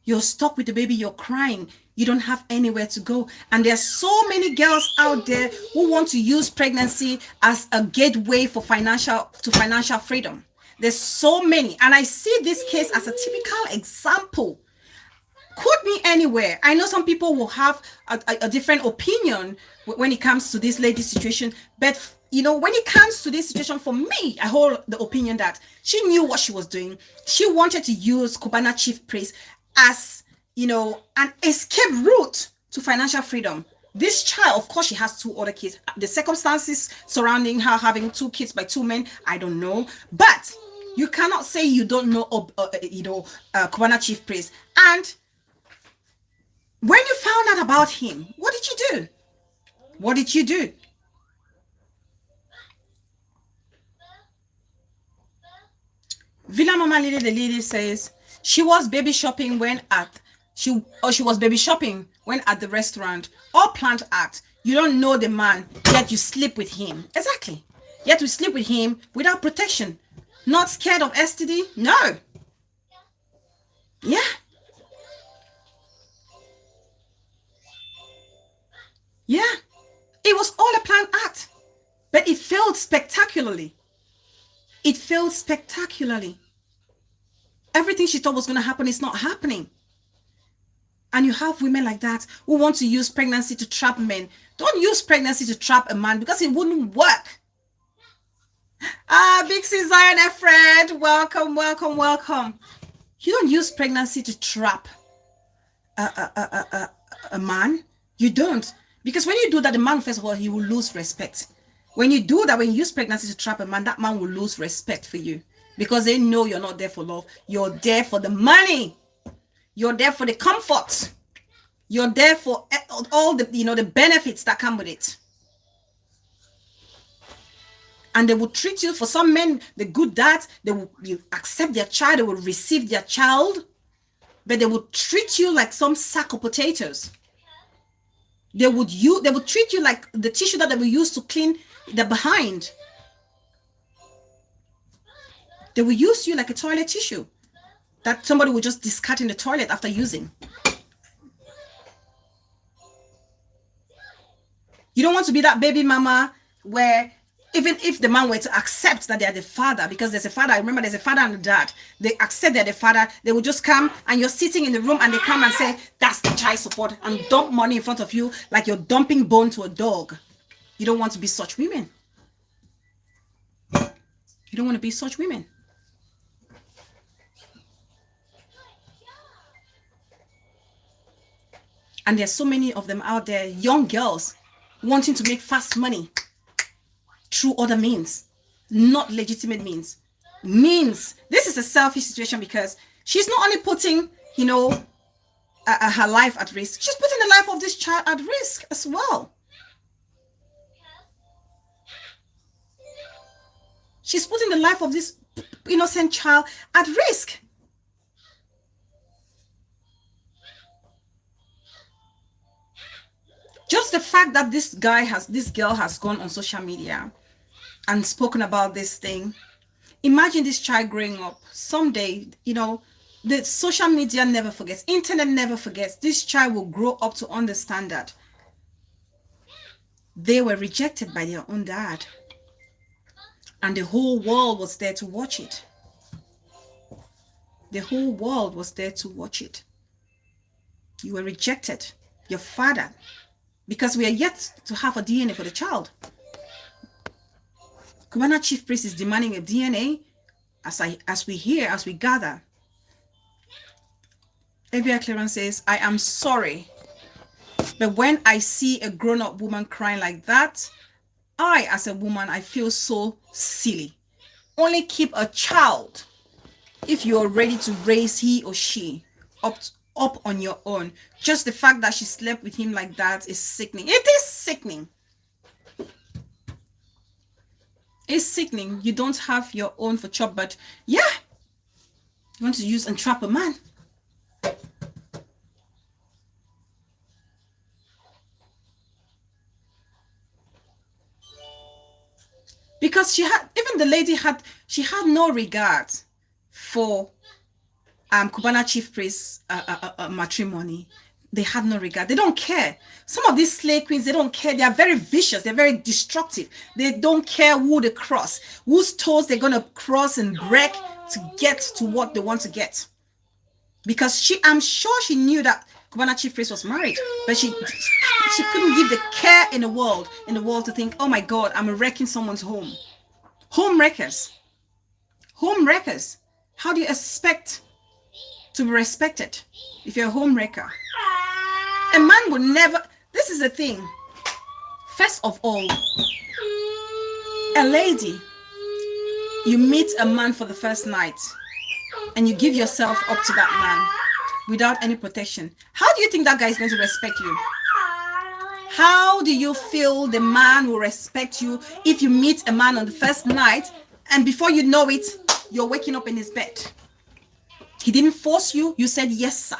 You're stuck with the baby. You're crying. You don't have anywhere to go. And there's so many girls out there who want to use pregnancy as a gateway for financial freedom. There's so many. And I see this case as a typical example. Could be anywhere. I know some people will have a different opinion when it comes to this lady's situation. But, when it comes to this situation, for me, I hold the opinion that she knew what she was doing. She wanted to use CUBANA chief priest as, an escape route to financial freedom. This child, of course, she has 2 other kids. The circumstances surrounding her having 2 kids by 2 men, I don't know. But you cannot say you don't know, CUBANA chief priest. And when you found out about him, what did you do? What did you do? Villa Mama Lily, the lady says she was baby shopping when at the restaurant. All planned act. You don't know the man, yet you sleep with him. Exactly. Yet you sleep with him without protection. Not scared of STD? No. Yeah. Yeah. It was all a planned act. But it failed spectacularly. It failed spectacularly. Everything she thought was going to happen is not happening. And you have women like that who want to use pregnancy to trap men. Don't use pregnancy to trap a man because it wouldn't work. Big C Zion Fred, welcome, welcome, welcome. You don't use pregnancy to trap a man. You don't. Because when you do that, the man, first of all, he will lose respect. When you do that, when you use pregnancy to trap a man, that man will lose respect for you. Because they know you're not there for love. You're there for the money. You're there for the comfort. You're there for all the, the benefits that come with it. And they will treat you, for some men, the good dad, they will accept their child, they will receive their child, but they will treat you like some sack of potatoes. They would treat you like the tissue that they will use to clean the behind. They will use you like a toilet tissue that somebody will just discard in the toilet after using. You don't want to be that baby mama where even if the man were to accept that they're the father, because there's a father, I remember there's a father and a dad, they accept they're the father, they will just come and you're sitting in the room and they come and say, that's the child support, and dump money in front of you like you're dumping bone to a dog. You don't want to be such women. You don't want to be such women. And there's so many of them out there, young girls, wanting to make fast money through other means, not legitimate means. This is a selfish situation because she's not only putting, her life at risk, she's putting the life of this child at risk as well. She's putting the life of this innocent child at risk. Just the fact that this girl has gone on social media and spoken about this thing. Imagine this child growing up. Someday, the social media never forgets. Internet never forgets. This child will grow up to understand that they were rejected by their own dad. And the whole world was there to watch it. The whole world was there to watch it. You were rejected. Your father. Because we are yet to have a DNA for the child. CUBANA Chief Priest is demanding a DNA as we gather. ABI Clearance says, I am sorry, but when I see a grown-up woman crying like that, I, as a woman, I feel so silly. Only keep a child if you're ready to raise he or she up on your own. Just the fact that she slept with him like that is sickening. It is sickening. It's sickening. You don't have your own for chop, but yeah, you want to use and trap a man. Because the lady had no regard for CUBANA Chief Priest matrimony. They had no regard. They don't care. Some of these slave queens, they don't care. They are very vicious. They're very destructive. They don't care who they cross, whose toes they're going to cross and break to get to what they want to get. Because I'm sure she knew that CUBANA Chief Priest was married, but she couldn't give the care in the world to think, oh my God, I'm wrecking someone's home. Home wreckers. Home wreckers. How do you expect to be respected if you're a home wrecker? A man would never. This is the thing. First of all, a lady, you meet a man for the first night and you give yourself up to that man without any protection. How do you think that guy is going to respect you? How do you feel the man will respect you if you meet a man on the first night and before you know it, you're waking up in his bed? He didn't force you. You said yes, sir.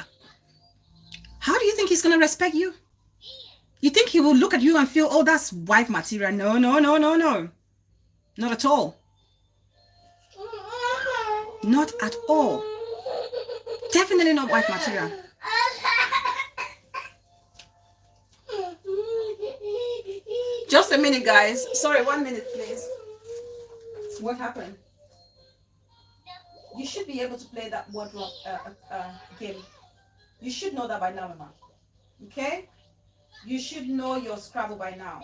How do you think he's going to respect you? You think he will look at you and feel, oh, that's wife material? No. Not at all. Not at all. Definitely not wife material. Just a minute, guys. Sorry, 1 minute, please. What happened? You should be able to play that wardrobe game. You should know that by now, Mama. Okay? You should know your Scrabble by now.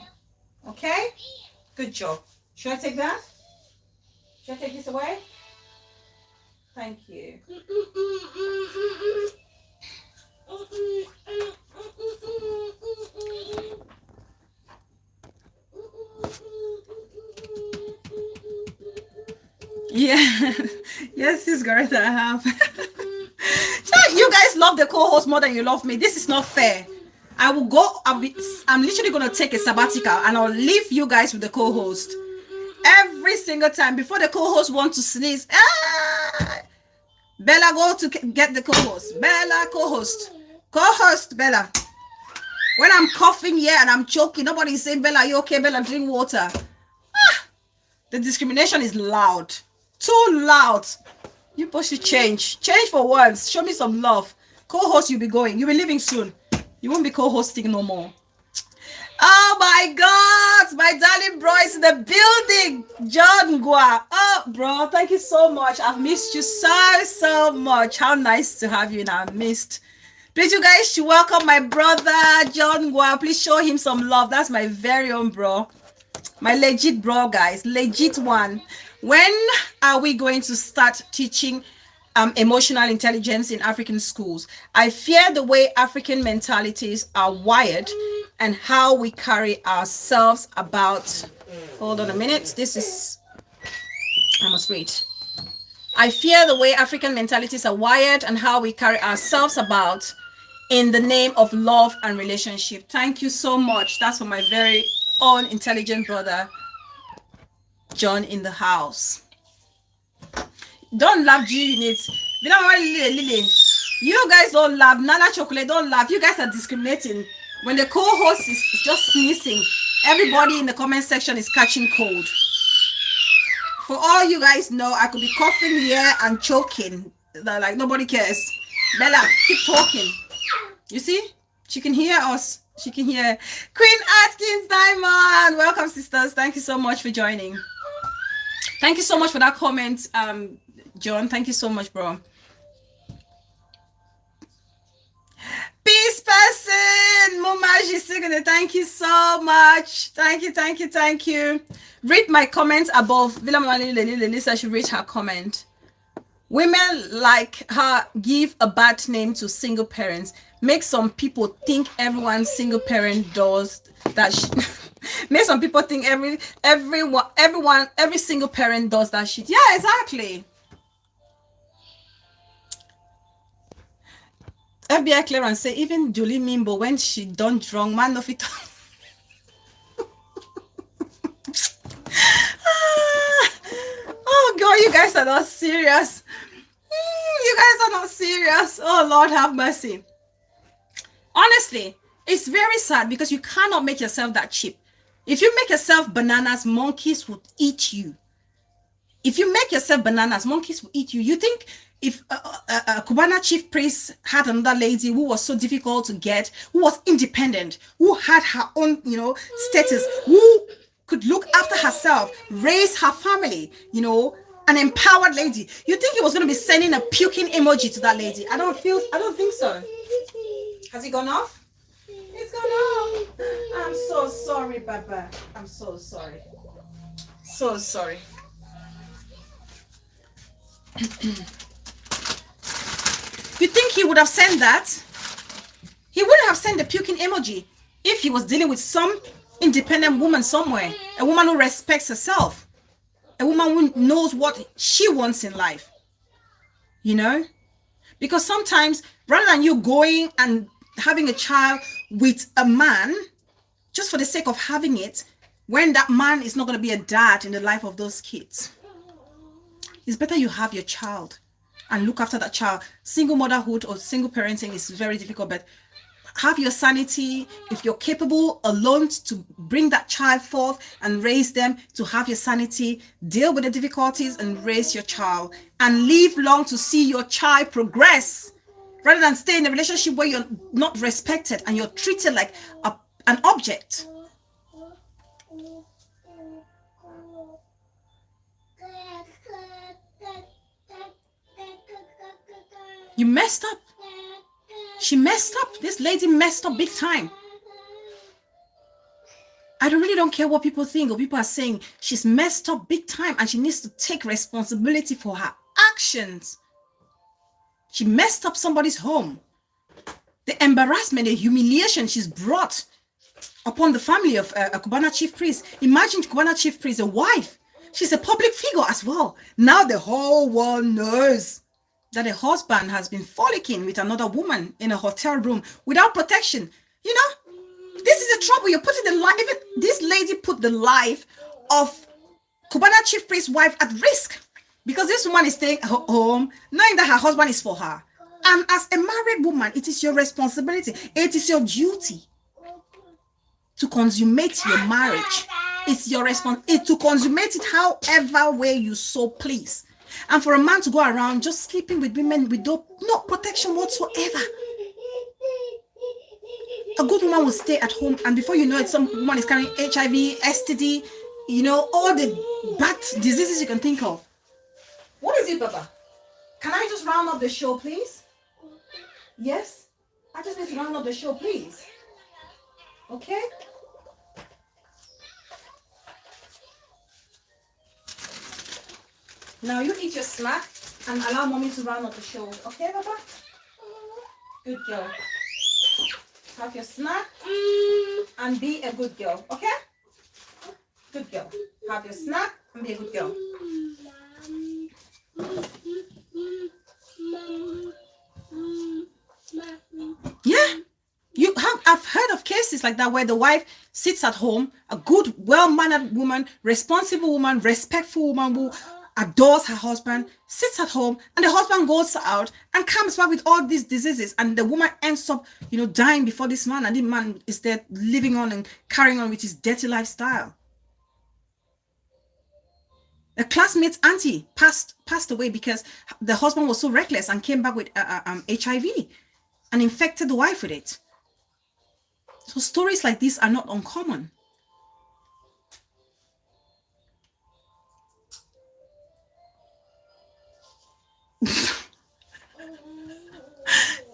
Okay? Good job. Should I take that? Should I take this away? Thank you. Yeah. Yes, this girl that I have. You guys love the co-host more than you love me. This is not fair. I will go. I'm literally going to take a sabbatical and I'll leave you guys with the co-host. Every single time before the co-host wants to sneeze. Bella, go to get the co-host. Bella, co-host. Co-host, Bella. When I'm coughing here and I'm choking, nobody's saying, Bella, are you okay? Bella, drink water. The discrimination is loud. Too loud. You both should change. Change for once. Show me some love. Co-host, you'll be going. You'll be leaving soon. You won't be co-hosting no more. Oh my God. My darling bro is in the building. John Gua. Oh, bro. Thank you so much. I've missed you so much. How nice to have you in our midst. Please, you guys should welcome my brother, John Gua. Please show him some love. That's my very own bro. My legit bro, guys. Legit one. When are we going to start teaching emotional intelligence in African schools? I fear the way African mentalities are wired and how we carry ourselves about. Hold on a minute. I must read. I fear the way African mentalities are wired and how we carry ourselves about in the name of love and relationship. Thank you so much. That's for my very own intelligent brother, John, in the house. Don't laugh, G-Unit. You guys don't laugh. Nana Chocolate, don't laugh. You guys are discriminating. When the co-host is just sneezing, everybody in the comment section is catching cold. For all you guys know, I could be coughing here and choking. Like nobody cares. Bella, keep talking. You see? She can hear us. She can hear. Queen Atkins Diamond. Welcome, sisters. Thank you so much for joining. Thank you so much for that comment, John. Thank you so much, bro. Peace person. Mumaji Sigune. Thank you so much. Thank you. Read my comments above. Lisa should read her comment. Women like her give a bad name to single parents. Make some people think every single parent does that. Make some people think every single parent does that shit. Yeah, exactly. FBI clearance say even Julie Mimbo when she done drunk, man of it. Oh God, you guys are not serious. You guys are not serious. Oh Lord, have mercy. Honestly, it's very sad because you cannot make yourself that cheap. If you make yourself bananas, monkeys would eat you. If you make yourself bananas, monkeys will eat you. You think if a CUBANA chief priest had another lady who was so difficult to get, who was independent, who had her own, status, who could look after herself, raise her family, an empowered lady, you think he was going to be sending a puking emoji to that lady? I don't think so. Has it gone off? It's gone off. I'm so sorry, Baba. I'm so sorry. So sorry. You think he would have sent that? He wouldn't have sent the puking emoji if he was dealing with some independent woman somewhere, a woman who respects herself, a woman who knows what she wants in life, because sometimes rather than you going and having a child with a man just for the sake of having it, when that man is not going to be a dad in the life of those kids, it's better you have your child and look after that child. Single motherhood or single parenting is very difficult, but have your sanity. If you're capable alone to bring that child forth and raise them, to have your sanity, deal with the difficulties and raise your child and live long to see your child progress, rather than stay in a relationship where you're not respected and you're treated like an object. You messed up. She messed up. This lady messed up big time. I really don't care what people think or people are saying. She's messed up big time and she needs to take responsibility for her actions. She messed up somebody's home. The embarrassment, the humiliation she's brought upon the family of a CUBANA chief priest. Imagine CUBANA chief priest, a wife. She's a public figure as well. Now the whole world knows that a husband has been frolicking with another woman in a hotel room without protection. You know, this is the trouble. You're putting the life, even this lady put the life of CUBANA chief priest's wife at risk because this woman is staying home knowing that her husband is for her. And as a married woman, it is your responsibility. It is your duty to consummate your marriage. It's your responsibility to consummate it however way you so please. And for a man to go around just sleeping with women with no protection whatsoever. A good woman will stay at home, and before you know it, some woman is carrying HIV, STD, you know, all the bad diseases you can think of. What is it, Baba? Can I just round up the show, please? Yes? I just need to round up the show, please. Okay? Now you eat your snack and allow mommy to round up the show. Okay, Baba? Good girl. Have your snack and be a good girl. Okay? Good girl. Have your snack and be a good girl. Yeah. I've heard of cases like that where the wife sits at home, a good, well-mannered woman, responsible woman, respectful woman who adores her husband, sits at home, and the husband goes out and comes back with all these diseases, and the woman ends up, you know, dying before this man, and the man is there living on and carrying on with his dirty lifestyle. A classmate's auntie passed away because the husband was so reckless and came back with HIV and infected the wife with it. So stories like this are not uncommon.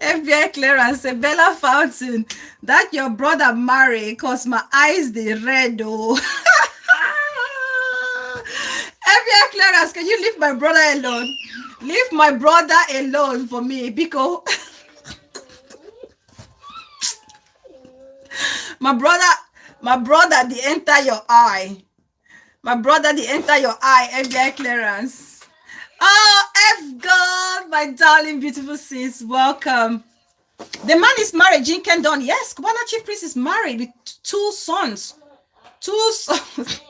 FBI clearance say Bella Fountain, that your brother marry cause my eyes they red oh. FBI clearance, can you leave my brother alone? Leave my brother alone for me because my brother they enter your eye. My brother they enter your eye. FBI clearance. Oh, F God, my darling, beautiful sis, welcome. The man is married, Jean Kendon. Yes, CUBANA chief priest is married with two sons. Two sons.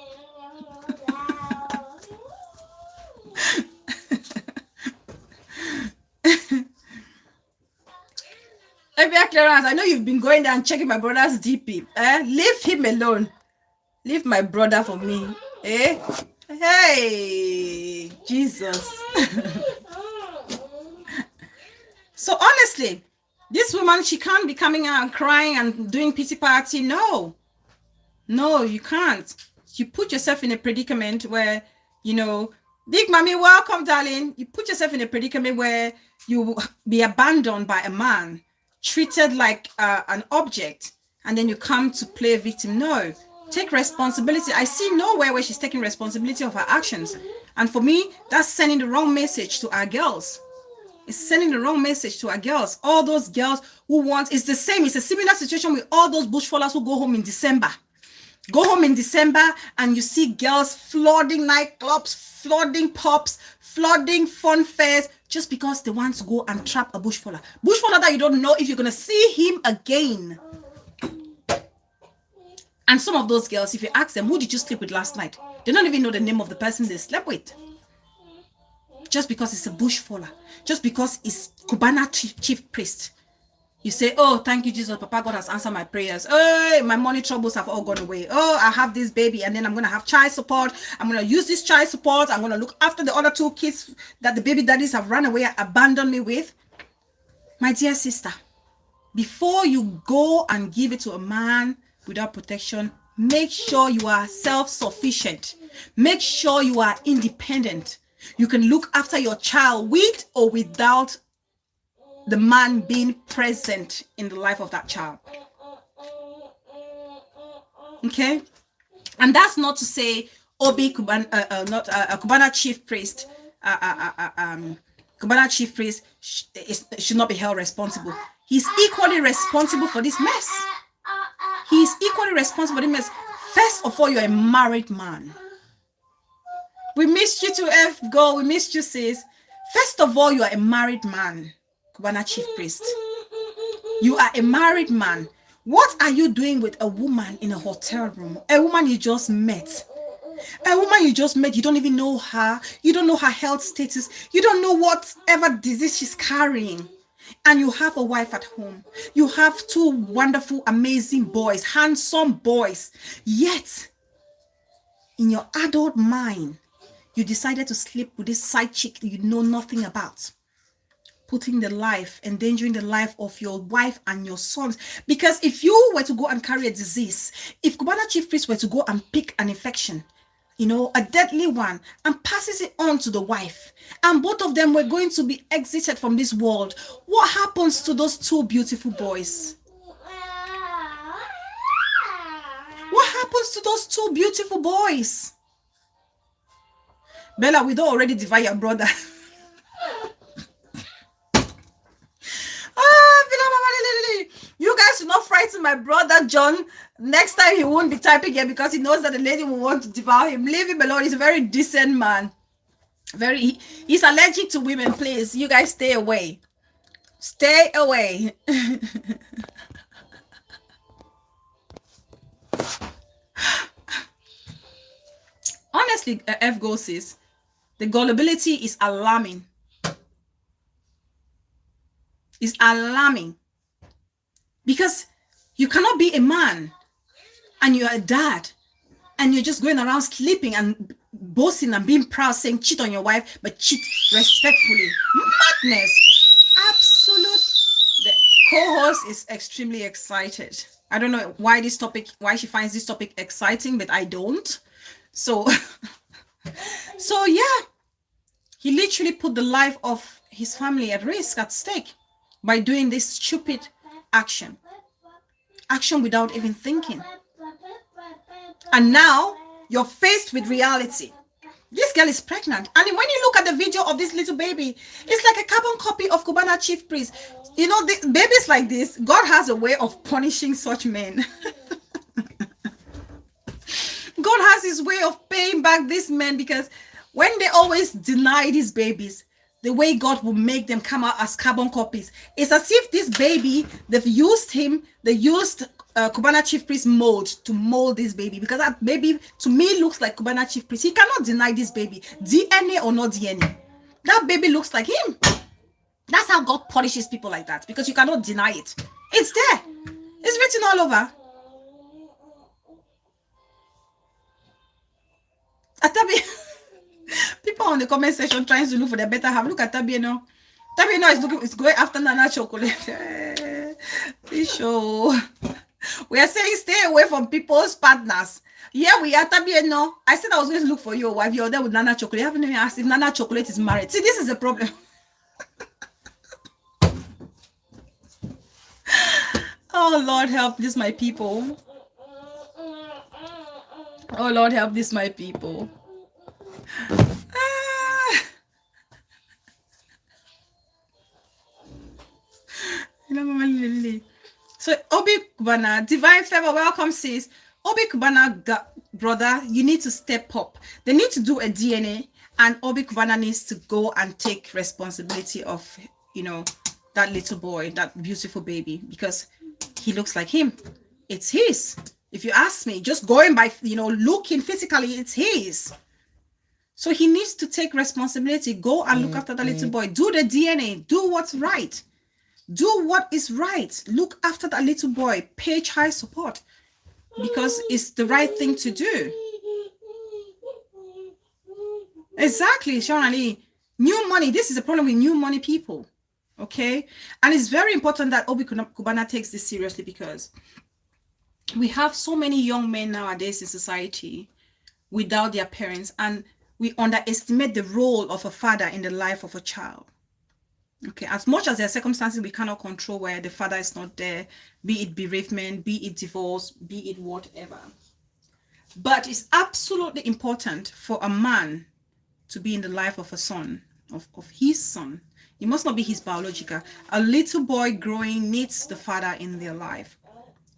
FBI clearance, I know you've been going there and checking my brother's DP. Leave him alone. Leave my brother for me. Hey, Jesus. So honestly, this woman, she can't be coming out and crying and doing pity party. No, you can't. You put yourself in a predicament where, you know, Big Mommy, welcome, darling. You put yourself in a predicament where you will be abandoned by a man, treated like an object, and then you come to play victim. No. Take responsibility. I see nowhere where she's taking responsibility of her actions. And for me, that's sending the wrong message to our girls. It's sending the wrong message to our girls. All those girls who want, it's the same. It's a similar situation with all those bushfallers who go home in December. Go home in December and you see girls flooding nightclubs, flooding pubs, flooding fun fairs, just because they want to go and trap a bushfaller. Bushfaller that you don't know if you're going to see him again. And some of those girls, if you ask them, who did you sleep with last night? They don't even know the name of the person they slept with. Just because it's a bushfaller. Just because it's CUBANA chief priest. You say, oh, thank you, Jesus. Papa God has answered my prayers. Oh, my money troubles have all gone away. Oh, I have this baby and then I'm going to have child support. I'm going to use this child support. I'm going to look after the other two kids that the baby daddies have run away and abandoned me with. My dear sister, before you go and give it to a man without protection, make sure you are self-sufficient. Make sure you are independent. You can look after your child with or without the man being present in the life of that child. Okay? And that's not to say Obi Cubana chief priest, Cubana chief priest should not be held responsible. He's equally responsible for this mess. He's equally responsible for this mess. First of all, you're a married man. We missed you to F go. We missed you, sis. First of all, you are a married man, Cubana chief priest. You are a married man. What are you doing with a woman in a hotel room? A woman you just met. A woman you just met. You don't even know her. You don't know her health status. You don't know whatever disease she's carrying. And you have a wife at home. You have two wonderful, amazing boys, handsome boys. Yet, in your adult mind, you decided to sleep with this side chick you know nothing about. Endangering the life of your wife and your sons. Because if you were to go and carry a disease, if Cubana chief priest were to go and pick an infection, a deadly one, and passes it on to the wife, and both of them were going to be exited from this world, what happens to those two beautiful boys? What happens to those two beautiful boys? Bella, we don't already divide your brother. You guys should not frighten my brother John. Next time he won't be typing here because he knows that the lady will want to devour him. Leave him alone. He's a very decent man. He's allergic to women. Please, you guys stay away. Stay away. Honestly, F Go says, the gullibility is alarming. It's alarming. Because you cannot be a man and you're a dad and you're just going around sleeping and boasting and being proud, saying cheat on your wife, but cheat respectfully. Madness. Absolute. The co-host is extremely excited. I don't know why she finds this topic exciting, but I don't. So yeah, he literally put the life of his family at risk, at stake, by doing this stupid action without even thinking. And now you're faced with reality. This girl is pregnant, and when you look at the video of this little baby, it's like a carbon copy of Cubana chief priest. The babies like this, God has a way of punishing such men. God has his way of paying back these men, because when they always deny these babies, the way God will make them come out as carbon copies. It's as if this baby, they used Cubana chief priest mold to mold this baby, because that baby to me looks like Cubana chief priest. He cannot deny this baby, DNA or not DNA. That baby looks like him. That's how God punishes people like that, because you cannot deny it. It's there. It's written all over. Atabi, people on the comment section trying to look for the better half. Look at Tabieno. Tabieno is going after Nana chocolate. This show. We are saying stay away from people's partners. Yeah, we are Tabieno. I said I was going to look for your wife. You're there with Nana chocolate. You haven't even asked if Nana chocolate is married. See, this is the problem. Oh Lord, help this my people. Oh Lord, help this my people. So Obi Cubana, divine favor, welcome sis. Obi Cubana brother, you need to step up. They need to do a DNA, and Obi Cubana needs to go and take responsibility of that little boy, that beautiful baby, because he looks like him. It's his. If you ask me, just going by looking physically, it's his. So he needs to take responsibility. Go and look after that little boy. Do the DNA. Do what's right. Do what is right. Look after that little boy. Pay child support, because it's the right thing to do. Exactly, Sean Ali. New money. This is a problem with new money people. Okay? And it's very important that Obi Cubana takes this seriously, because we have so many young men nowadays in society without their parents, and we underestimate the role of a father in the life of a child. Okay, as much as there are circumstances we cannot control where the father is not there, be it bereavement, be it divorce, be it whatever. But it's absolutely important for a man to be in the life of a son, of his son. It must not be his biological. A little boy growing needs the father in their life,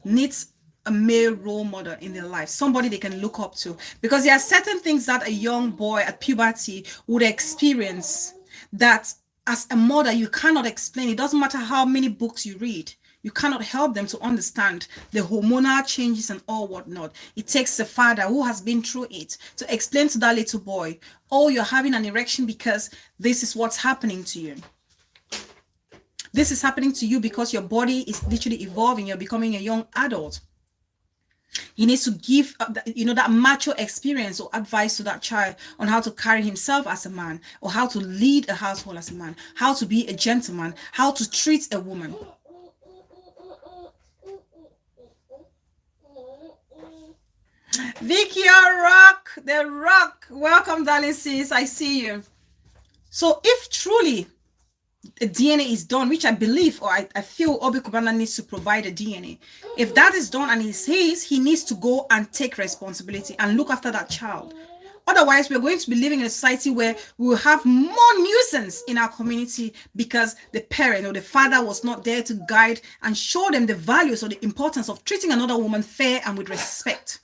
needs a male role model in their life, somebody they can look up to. Because there are certain things that a young boy at puberty would experience that as a mother you cannot explain. It doesn't matter how many books you read. You cannot help them to understand the hormonal changes and all whatnot. It takes a father who has been through it to explain to that little boy, oh, you're having an erection because this is what's happening to you. This is happening to you because your body is literally evolving. You're becoming a young adult. He needs to give that mature experience or advice to that child on how to carry himself as a man, or how to lead a household as a man, how to be a gentleman, how to treat a woman. Vicky, the rock. Welcome, darling sis. I see you. So if truly the DNA is done, which I believe, or I feel Obi Kubana needs to provide a DNA. If that is done and it's his, he needs to go and take responsibility and look after that child. Otherwise, we're going to be living in a society where we will have more nuisance in our community because the parent or the father was not there to guide and show them the values or the importance of treating another woman fair and with respect.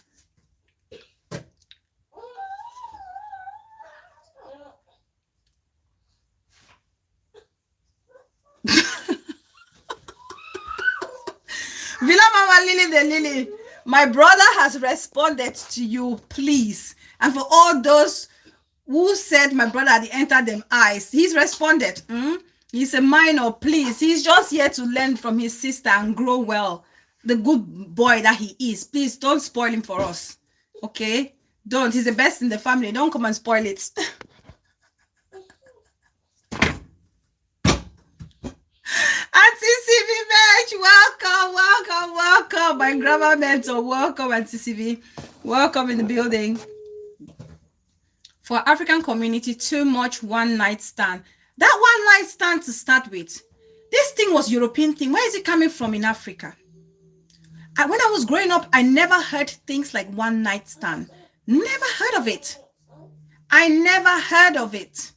Villa Mama Lily the Lily, my brother has responded to you, please. And for all those who said my brother had entered them eyes, he's responded. He's a minor, please. He's just here to learn from his sister and grow well. The good boy that he is. Please don't spoil him for us. Okay? Don't. He's the best in the family. Don't come and spoil it. Auntie CV Match, welcome. My grandma mentor, welcome, Auntie CV. Welcome in the building. For African community, too much one night stand. That one night stand to start with. This thing was European thing. Where is it coming from in Africa? When I was growing up, I never heard things like one night stand. Never heard of it. I never heard of it.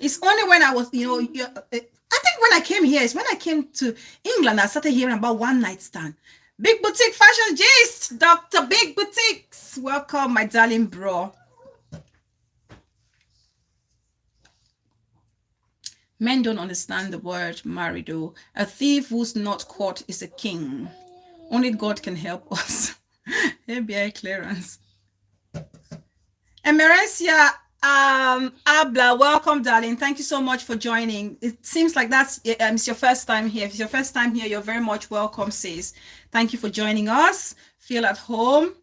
It's only when I was, I think when I came here, is when I came to England, I started hearing about one night stand. Big Boutique Fashion Gist, Dr. Big Boutiques. Welcome, my darling bro. Men don't understand the word married. A thief who's not caught is a king. Only God can help us. FBI clearance. Emerencia Abla, welcome, darling. Thank you so much for joining. It seems like it's your first time here. If it's your first time here, you're very much welcome, sis. Thank you for joining us. Feel at home.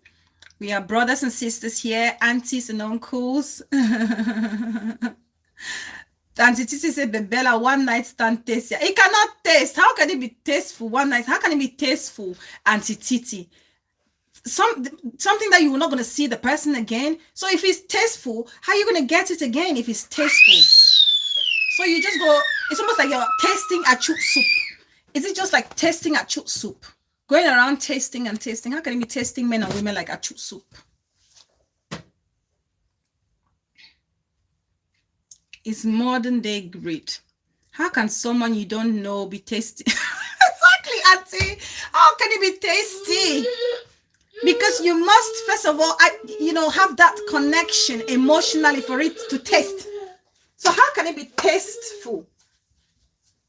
We are brothers and sisters here, aunties and uncles. Auntie Titi said, Bebella, one night stand taste. It cannot taste. How can it be tasteful? One night. How can it be tasteful, Auntie Titi? Something that you're not going to see the person again. So if it's tasteful, how are you going to get it again if it's tasteful? So you just go, it's almost like you're tasting achut soup. Is it just like tasting achut soup? Going around tasting and tasting. How can it be tasting men and women like achut soup? It's modern day greed. How can someone you don't know be tasty? Exactly, Auntie. How can it be tasty? Because you must, first of all, have that connection emotionally for it to taste. So how can it be tasteful?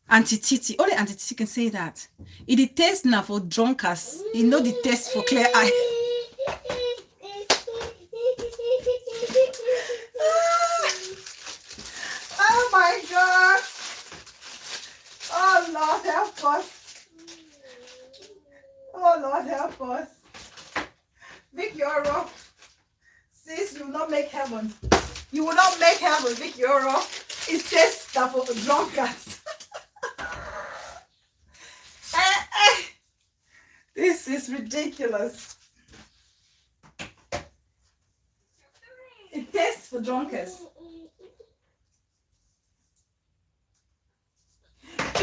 Auntie Titi, only Auntie Titi can say that. It is taste now for drunkards. You know the taste for clear eye. Oh my God. Oh Lord, help us. Oh Lord, help us. Vic Euro. Sis, you will not make heaven. You will not make heaven, Vic Euro. It's just stuff for the drunkards. This is ridiculous. It tastes for drunkards.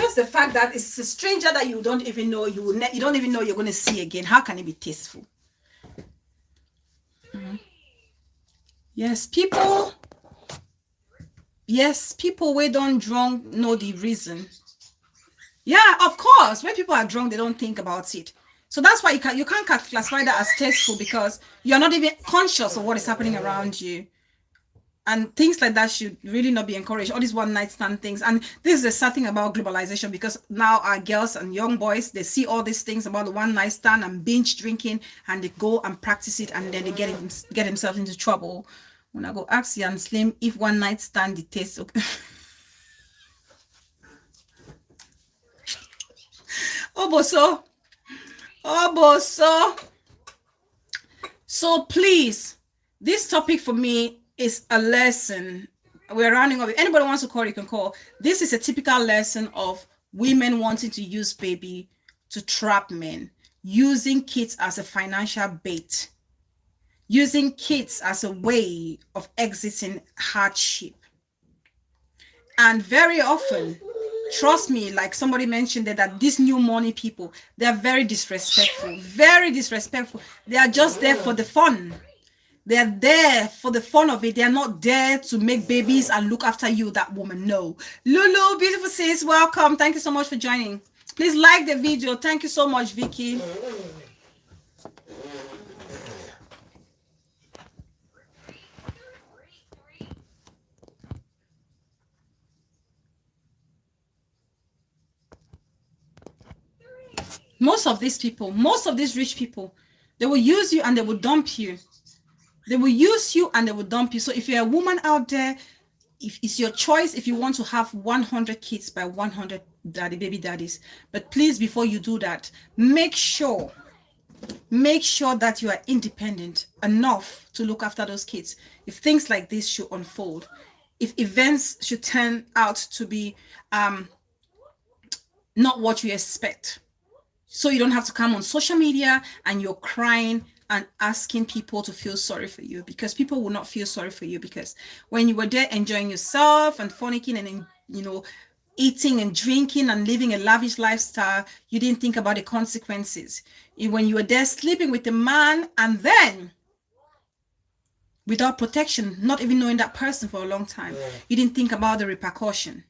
just the fact that it's a stranger that you don't even know you don't even know you're going to see again. How can it be tasteful? Yes, people we don't drunk know the reason. Yeah, of course. When people are drunk, they don't think about it. So that's why you can't classify that as tasteful, because you're not even conscious of what is happening around you. And things like that should really not be encouraged. All these one night stand things. And this is the sad thing about globalization, because now our girls and young boys, they see all these things about the one night stand and binge drinking, and they go and practice it, and then they get themselves into trouble. When I go ask Jan Slim if one night stand the taste okay. Oboso. So please, this topic for me is a lesson. We're rounding up. If anybody wants to call, you can call. This is a typical lesson of women wanting to use baby to trap men, using kids as a financial bait, using kids as a way of exiting hardship. And very often, trust me, like somebody mentioned that these new money people, they're very disrespectful. They are just there for the fun. They're there for the fun of it. They're not there to make babies and look after you, that woman. No. Lulu, beautiful sis, welcome. Thank you so much for joining. Please like the video. Thank you so much, Vicky. Most of these rich people, they will use you and they will dump you. They will use you and they will dump you. So if you're a woman out there, if it's your choice, if you want to have 100 kids by 100 baby daddies, but please, before you do that, make sure that you are independent enough to look after those kids. If things like this should unfold, if events should turn out to be not what you expect, so you don't have to come on social media and you're crying and asking people to feel sorry for you, because people will not feel sorry for you, because when you were there enjoying yourself and fornicking and, you know, eating and drinking and living a lavish lifestyle, you didn't think about the consequences. When you were there sleeping with a man and then without protection, not even knowing that person for a long time, you didn't think about the repercussion.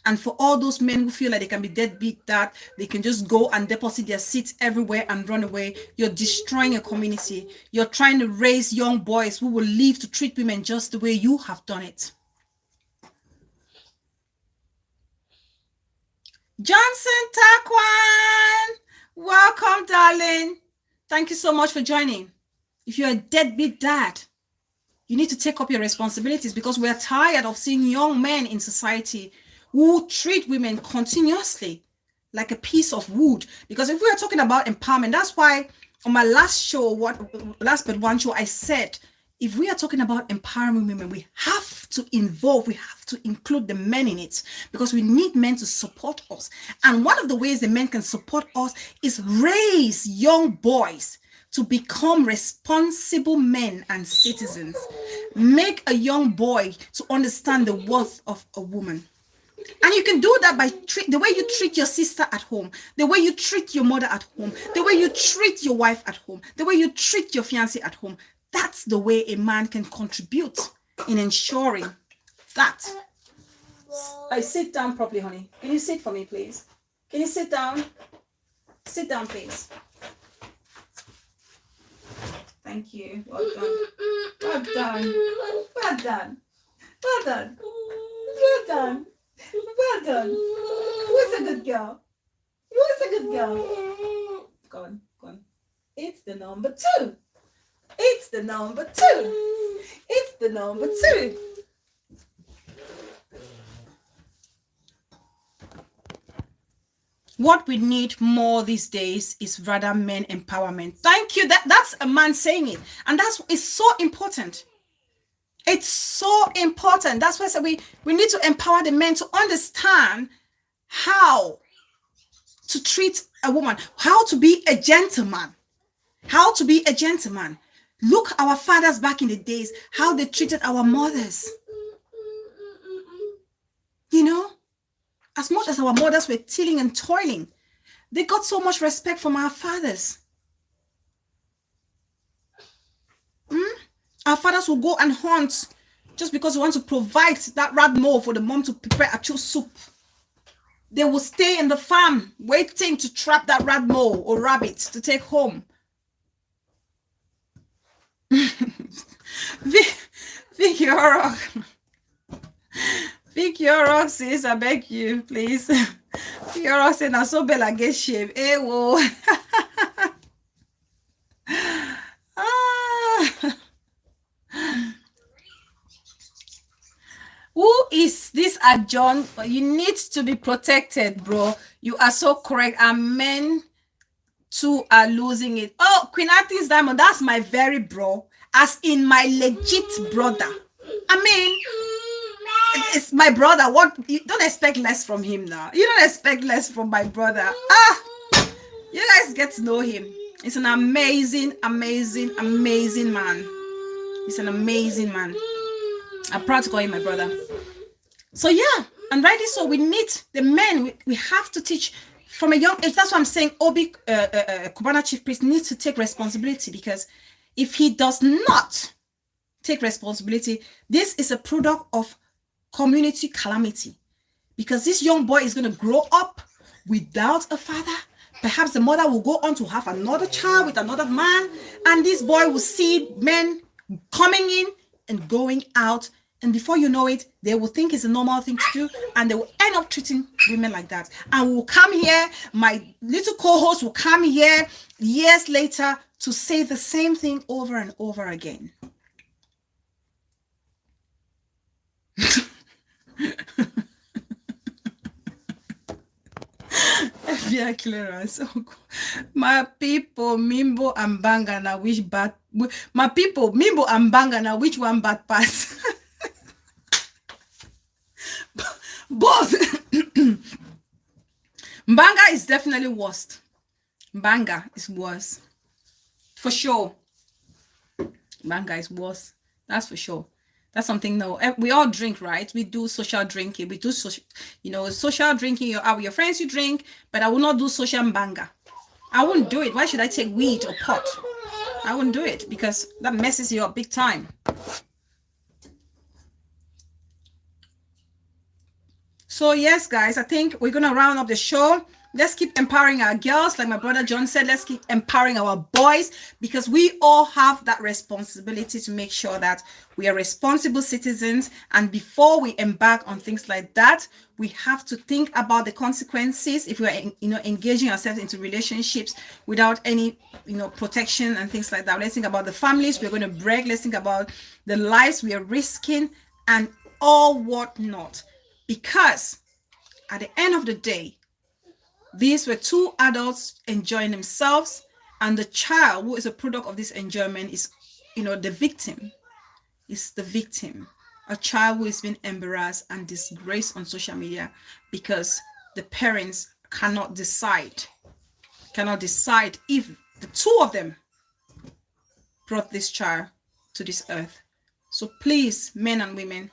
And for all those men who feel like they can be deadbeat, that they can just go and deposit their seats everywhere and run away, you're destroying a community. You're trying to raise young boys who will live to treat women just the way you have done it. Johnson Takwan, welcome, darling. Thank you so much for joining. If you're a deadbeat dad, you need to take up your responsibilities, because we're tired of seeing young men in society who treat women continuously like a piece of wood. Because if we are talking about empowerment, that's why on my last show, last but one show, I said, if we are talking about empowering women, we have to include the men in it, because we need men to support us. And one of the ways the men can support us is raise young boys to become responsible men and citizens. Make a young boy to understand the worth of a woman. And you can do that by the way you treat your sister at home, the way you treat your mother at home, the way you treat your wife at home, the way you treat your fiancé at home. That's the way a man can contribute in ensuring that. I sit down properly, honey. Can you sit for me, please? Can you sit down? Sit down, please. Thank you. Well done. Well done. Well done. Well done. Well done. Well done. Who's a good girl? Who's a good girl? Go on, go on. It's the number 2. It's the number 2. It's the number 2. What we need more these days is rather men empowerment. Thank you. That's a man saying it. And it's so important. It's so important. That's why I said we need to empower the men to understand how to treat a woman, how to be a gentleman, how to be a gentleman. Look, our fathers back in the days, how they treated our mothers. You know, As much as our mothers were tilling and toiling, they got so much respect from our fathers. Our fathers will go and hunt just because we want to provide that rat more for the mom to prepare a chew soup. They will stay in the farm waiting to trap that rat mole or rabbit to take home. Vic Yorok. Vic Yorok says, I beg you, please. Vic Yorok says, na so bella get shame. Eh, whoa. Who is this John? You need to be protected, bro. You are so correct. And men too are losing it. Oh, Queen Artis Diamond, that's my very bro. As in my legit brother. I mean, it's my brother. What? You don't expect less from him now. You don't expect less from my brother. You guys get to know him. He's an amazing, amazing, amazing man. He's an amazing man. I'm proud to call him my brother. So yeah, and rightly so, we need the men. We have to teach from a young age. That's what I'm saying. Obi, CUBANA chief priest needs to take responsibility, because if he does not take responsibility, this is a product of community calamity. Because this young boy is going to grow up without a father. Perhaps the mother will go on to have another child with another man, and this boy will see men coming in and going out, and before you know it, they will think it's a normal thing to do, and they will end up treating women like that. And we'll come here, my little co-host will come here years later to say the same thing over and over again. My people, Mimbo and Bangana, which bad? My people, Mimbo and Bangana, which one bad pass? Both. Mbanga is definitely worst. Mbanga is worse. For sure. Mbanga is worse. That's for sure. That's something, no, we all drink, right? We do social drinking. We do social, social drinking. You're out with your friends, you drink, but I will not do social mbanga. I wouldn't do it. Why should I take weed or pot? I wouldn't do it, because that messes you up big time. So yes, guys, I think we're going to round up the show. Let's keep empowering our girls. Like my brother John said, let's keep empowering our boys, because we all have that responsibility to make sure that we are responsible citizens. And before we embark on things like that, we have to think about the consequences if we are, engaging ourselves into relationships without any, protection and things like that. Let's think about the families we're going to break. Let's think about the lives we are risking and all whatnot. Because at the end of the day, these were two adults enjoying themselves, and the child who is a product of this enjoyment is, the victim. Is the victim. A child who is being embarrassed and disgraced on social media because the parents cannot decide if the two of them brought this child to this earth. So please, men and women,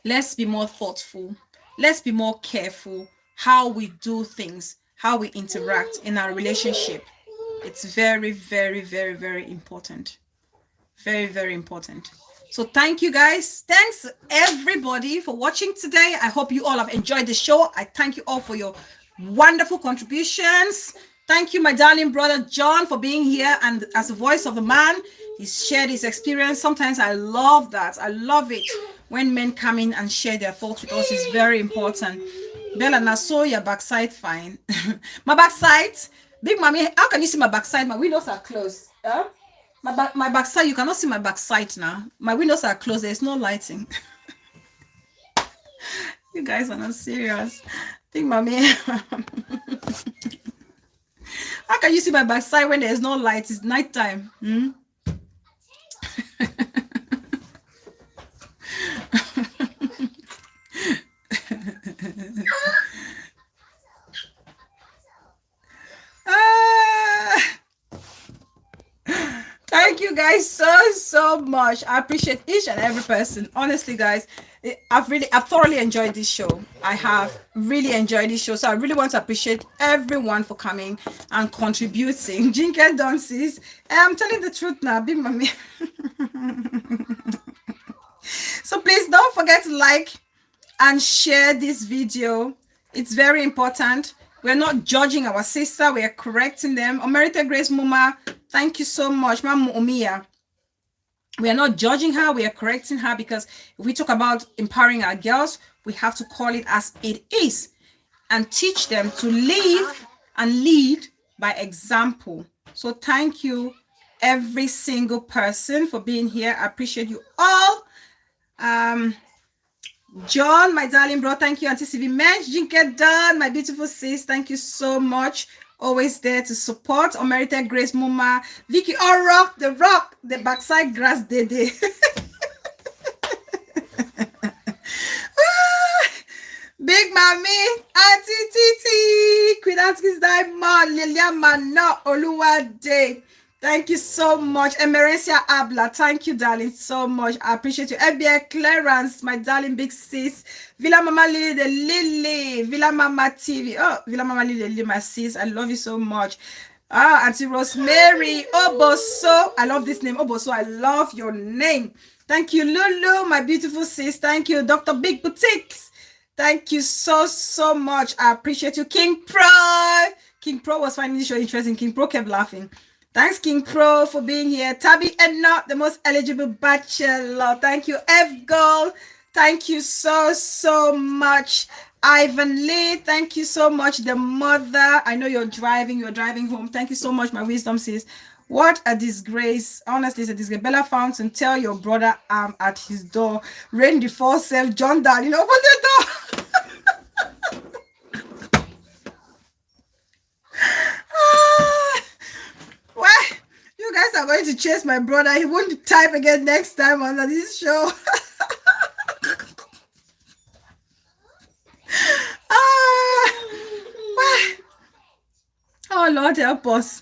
let's be more thoughtful. Let's be more careful how we do things, how we interact in our relationship. It's very, very, very, very important. Very, very important. So thank you, guys. Thanks everybody for watching today. I hope you all have enjoyed the show. I thank you all for your wonderful contributions. Thank you, my darling brother John, for being here, and as a voice of a man, he's shared his experience. Sometimes I love that. I love it when men come in and share their thoughts with us. It's very important. Bella, na so your backside fine. My backside, big mommy, how can you see my backside? My windows are closed. My backside, you cannot see my backside now. My windows are closed. There's no lighting. You guys are not serious. Big mommy. How can you see my backside when there's no light? It's nighttime. Thank you guys so much. I appreciate each and every person. Honestly, guys, I've thoroughly enjoyed this show. I have really enjoyed this show. So I really want to appreciate everyone for coming and contributing. Jingle dances. I'm telling the truth now, big mommy. So please don't forget to like and share this video. It's very important. We're not judging our sister, we are correcting them. Omerita Grace Muma, thank you so much. Mama Omiya. We are not judging her, we are correcting her, because if we talk about empowering our girls, we have to call it as it is and teach them to live and lead by example. So thank you, every single person, for being here. I appreciate you all. John, my darling bro, thank you. Auntie CV Mensch, Jinke Dan, my beautiful sis, thank you so much. Always there to support. Omerita Grace Muma, Vicky Rock, the backside grass dede. Big Mommy, Auntie Titi, Queen Auntie's Diamond, Lilian Mano, Oluwade. Thank you so much. Emerencia Abla, thank you, darling, so much. I appreciate you. FBI Clarence, my darling big sis. Villa Mama Lily, the Lily. Villa Mama TV. Oh, Villa Mama Lily, my sis. I love you so much. Ah, Auntie Rosemary. Oboso. I love this name. Oboso, I love your name. Thank you, Lulu, my beautiful sis. Thank you, Dr. Big Boutiques. Thank you so, so much. I appreciate you. King Pro. King Pro was finding this show interesting. King Pro kept laughing. Thanks, King Pro, for being here. Tabby and not the most eligible bachelor. Thank you, F Girl. Thank you so, so much. Ivan Lee, thank you so much. The mother, I know you're driving home. Thank you so much, my wisdom sis. What a disgrace. Honestly, it's a disgrace. Bella Fountain, tell your brother I'm at his door. Rain the four self, John Darling, open the door. Well, you guys are going to chase my brother. He won't type again next time on this show. Oh, Lord help us.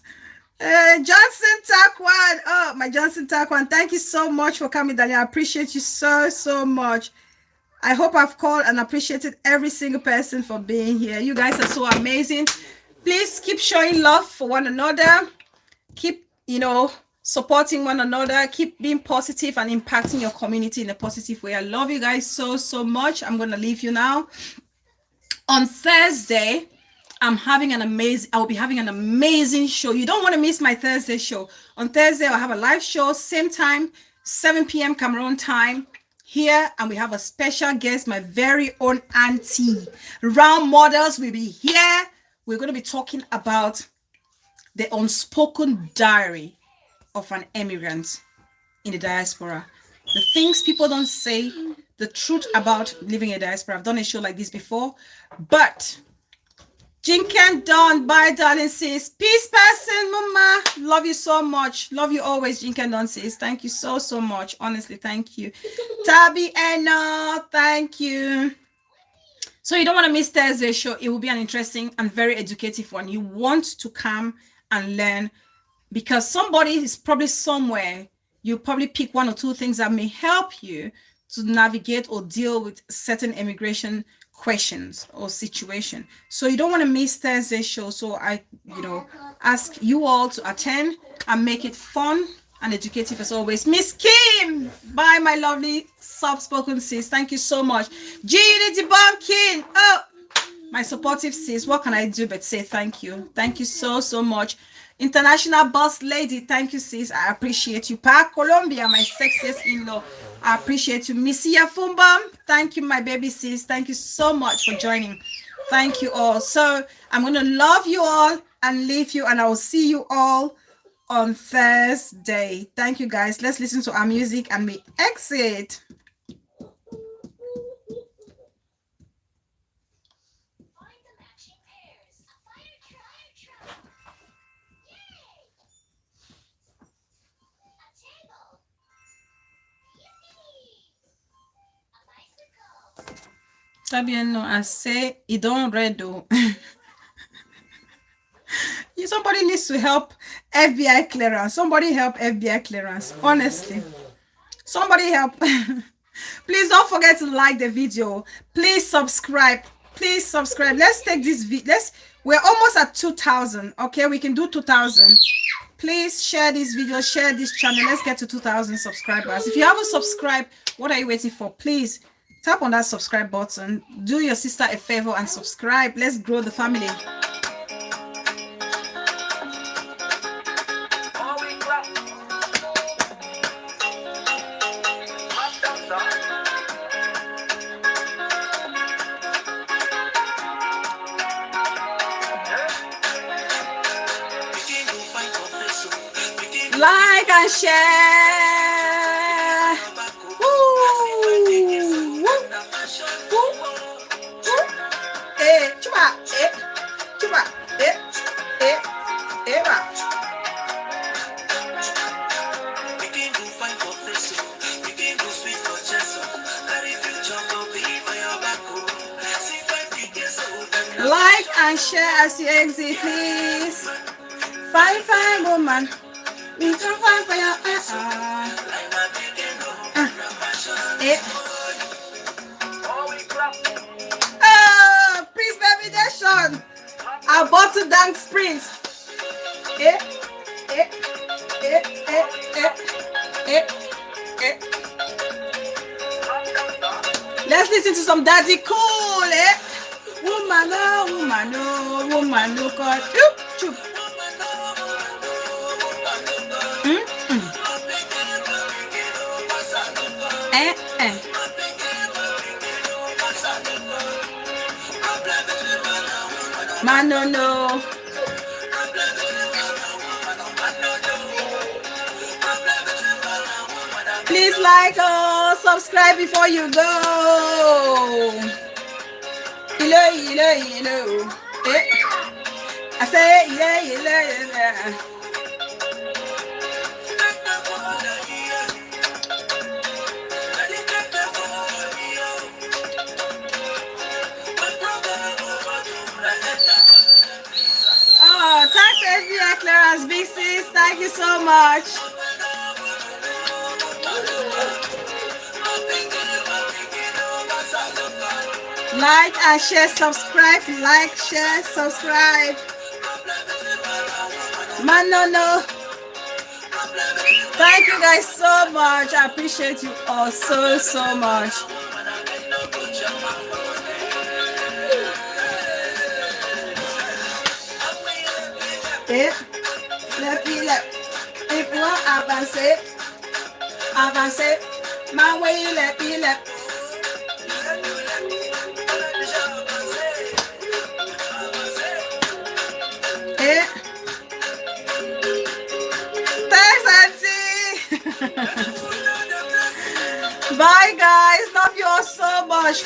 Johnson Takwan. Oh, my Johnson Takwan. Thank you so much for coming, Daniel. I appreciate you so, so much. I hope I've called and appreciated every single person for being here. You guys are so amazing. Please keep showing love for one another. Keep, supporting one another. Keep being positive and impacting your community in a positive way. I love you guys so, so much. I'm going to leave you now. On Thursday, I will be having an amazing show. You don't want to miss my Thursday show. On Thursday, I'll have a live show, same time, 7 p.m. Cameroon time here. And we have a special guest, my very own auntie. Round Models will be here. We're going to be talking about the unspoken diary of an immigrant in the diaspora. The things people don't say, the truth about living in the diaspora. I've done a show like this before, but Jinken Don, bye, darling sis. Peace, person, mama. Love you so much. Love you always, Jinken Don sis. Thank you so, so much. Honestly, thank you. Tabi Eno, thank you. So you don't want to miss Thursday's show. It will be an interesting and very educative one. You want to come and learn, because somebody is probably somewhere. You probably pick one or two things that may help you to navigate or deal with certain immigration questions or situation. So you don't want to miss Thursday's show. So I, ask you all to attend and make it fun and educative as always. Miss Kim, bye, my lovely soft-spoken sis. Thank you so much. G-Unity Bumpkin. Oh, my supportive sis. What can I do but say thank you? Thank you so, so much. International boss lady. Thank you, sis. I appreciate you. Pa Colombia, my sexiest in-law. I appreciate you. Misia Fumbam. Thank you, my baby sis. Thank you so much for joining. Thank you all. So I'm going to love you all and leave you, and I will see you all on Thursday. Thank you, guys. Let's listen to our music and we exit. Sabiano, I say it don't read though. Somebody needs to help FBI clearance. Somebody help FBI clearance. Honestly, somebody help. Please don't forget to like the video. Please subscribe. Please subscribe. Let's take this video. We're almost at 2,000. Okay, we can do 2,000. Please share this video, share this channel. Let's get to 2,000 subscribers. If you haven't subscribed, what are you waiting for? Please tap on that subscribe button. Do your sister a favor and subscribe. Let's grow the family. Like and share. Woo. Woo. Chuba. Chuba. Like and share as you exit, please. Fine, woman. We can find for your Oh, Prince Baby Nation. I bought to dance Prince. Let's listen to some Daddy Cool, Woman, oh, woman, oh, woman, look at chup. Man, no. Please like or subscribe before you go. Hello. I say, yeah. Oh, thanks everyone, Clarence, big sis. Thank you so much. Like and share, subscribe. Like, share, subscribe. Man, no. Thank you guys so much. I appreciate you all so much. Left. If you want avance. My way, left. Thanks, Auntie. Bye, guys. Love you all so much.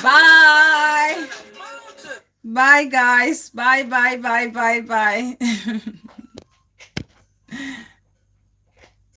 Bye. Bye, guys. Bye.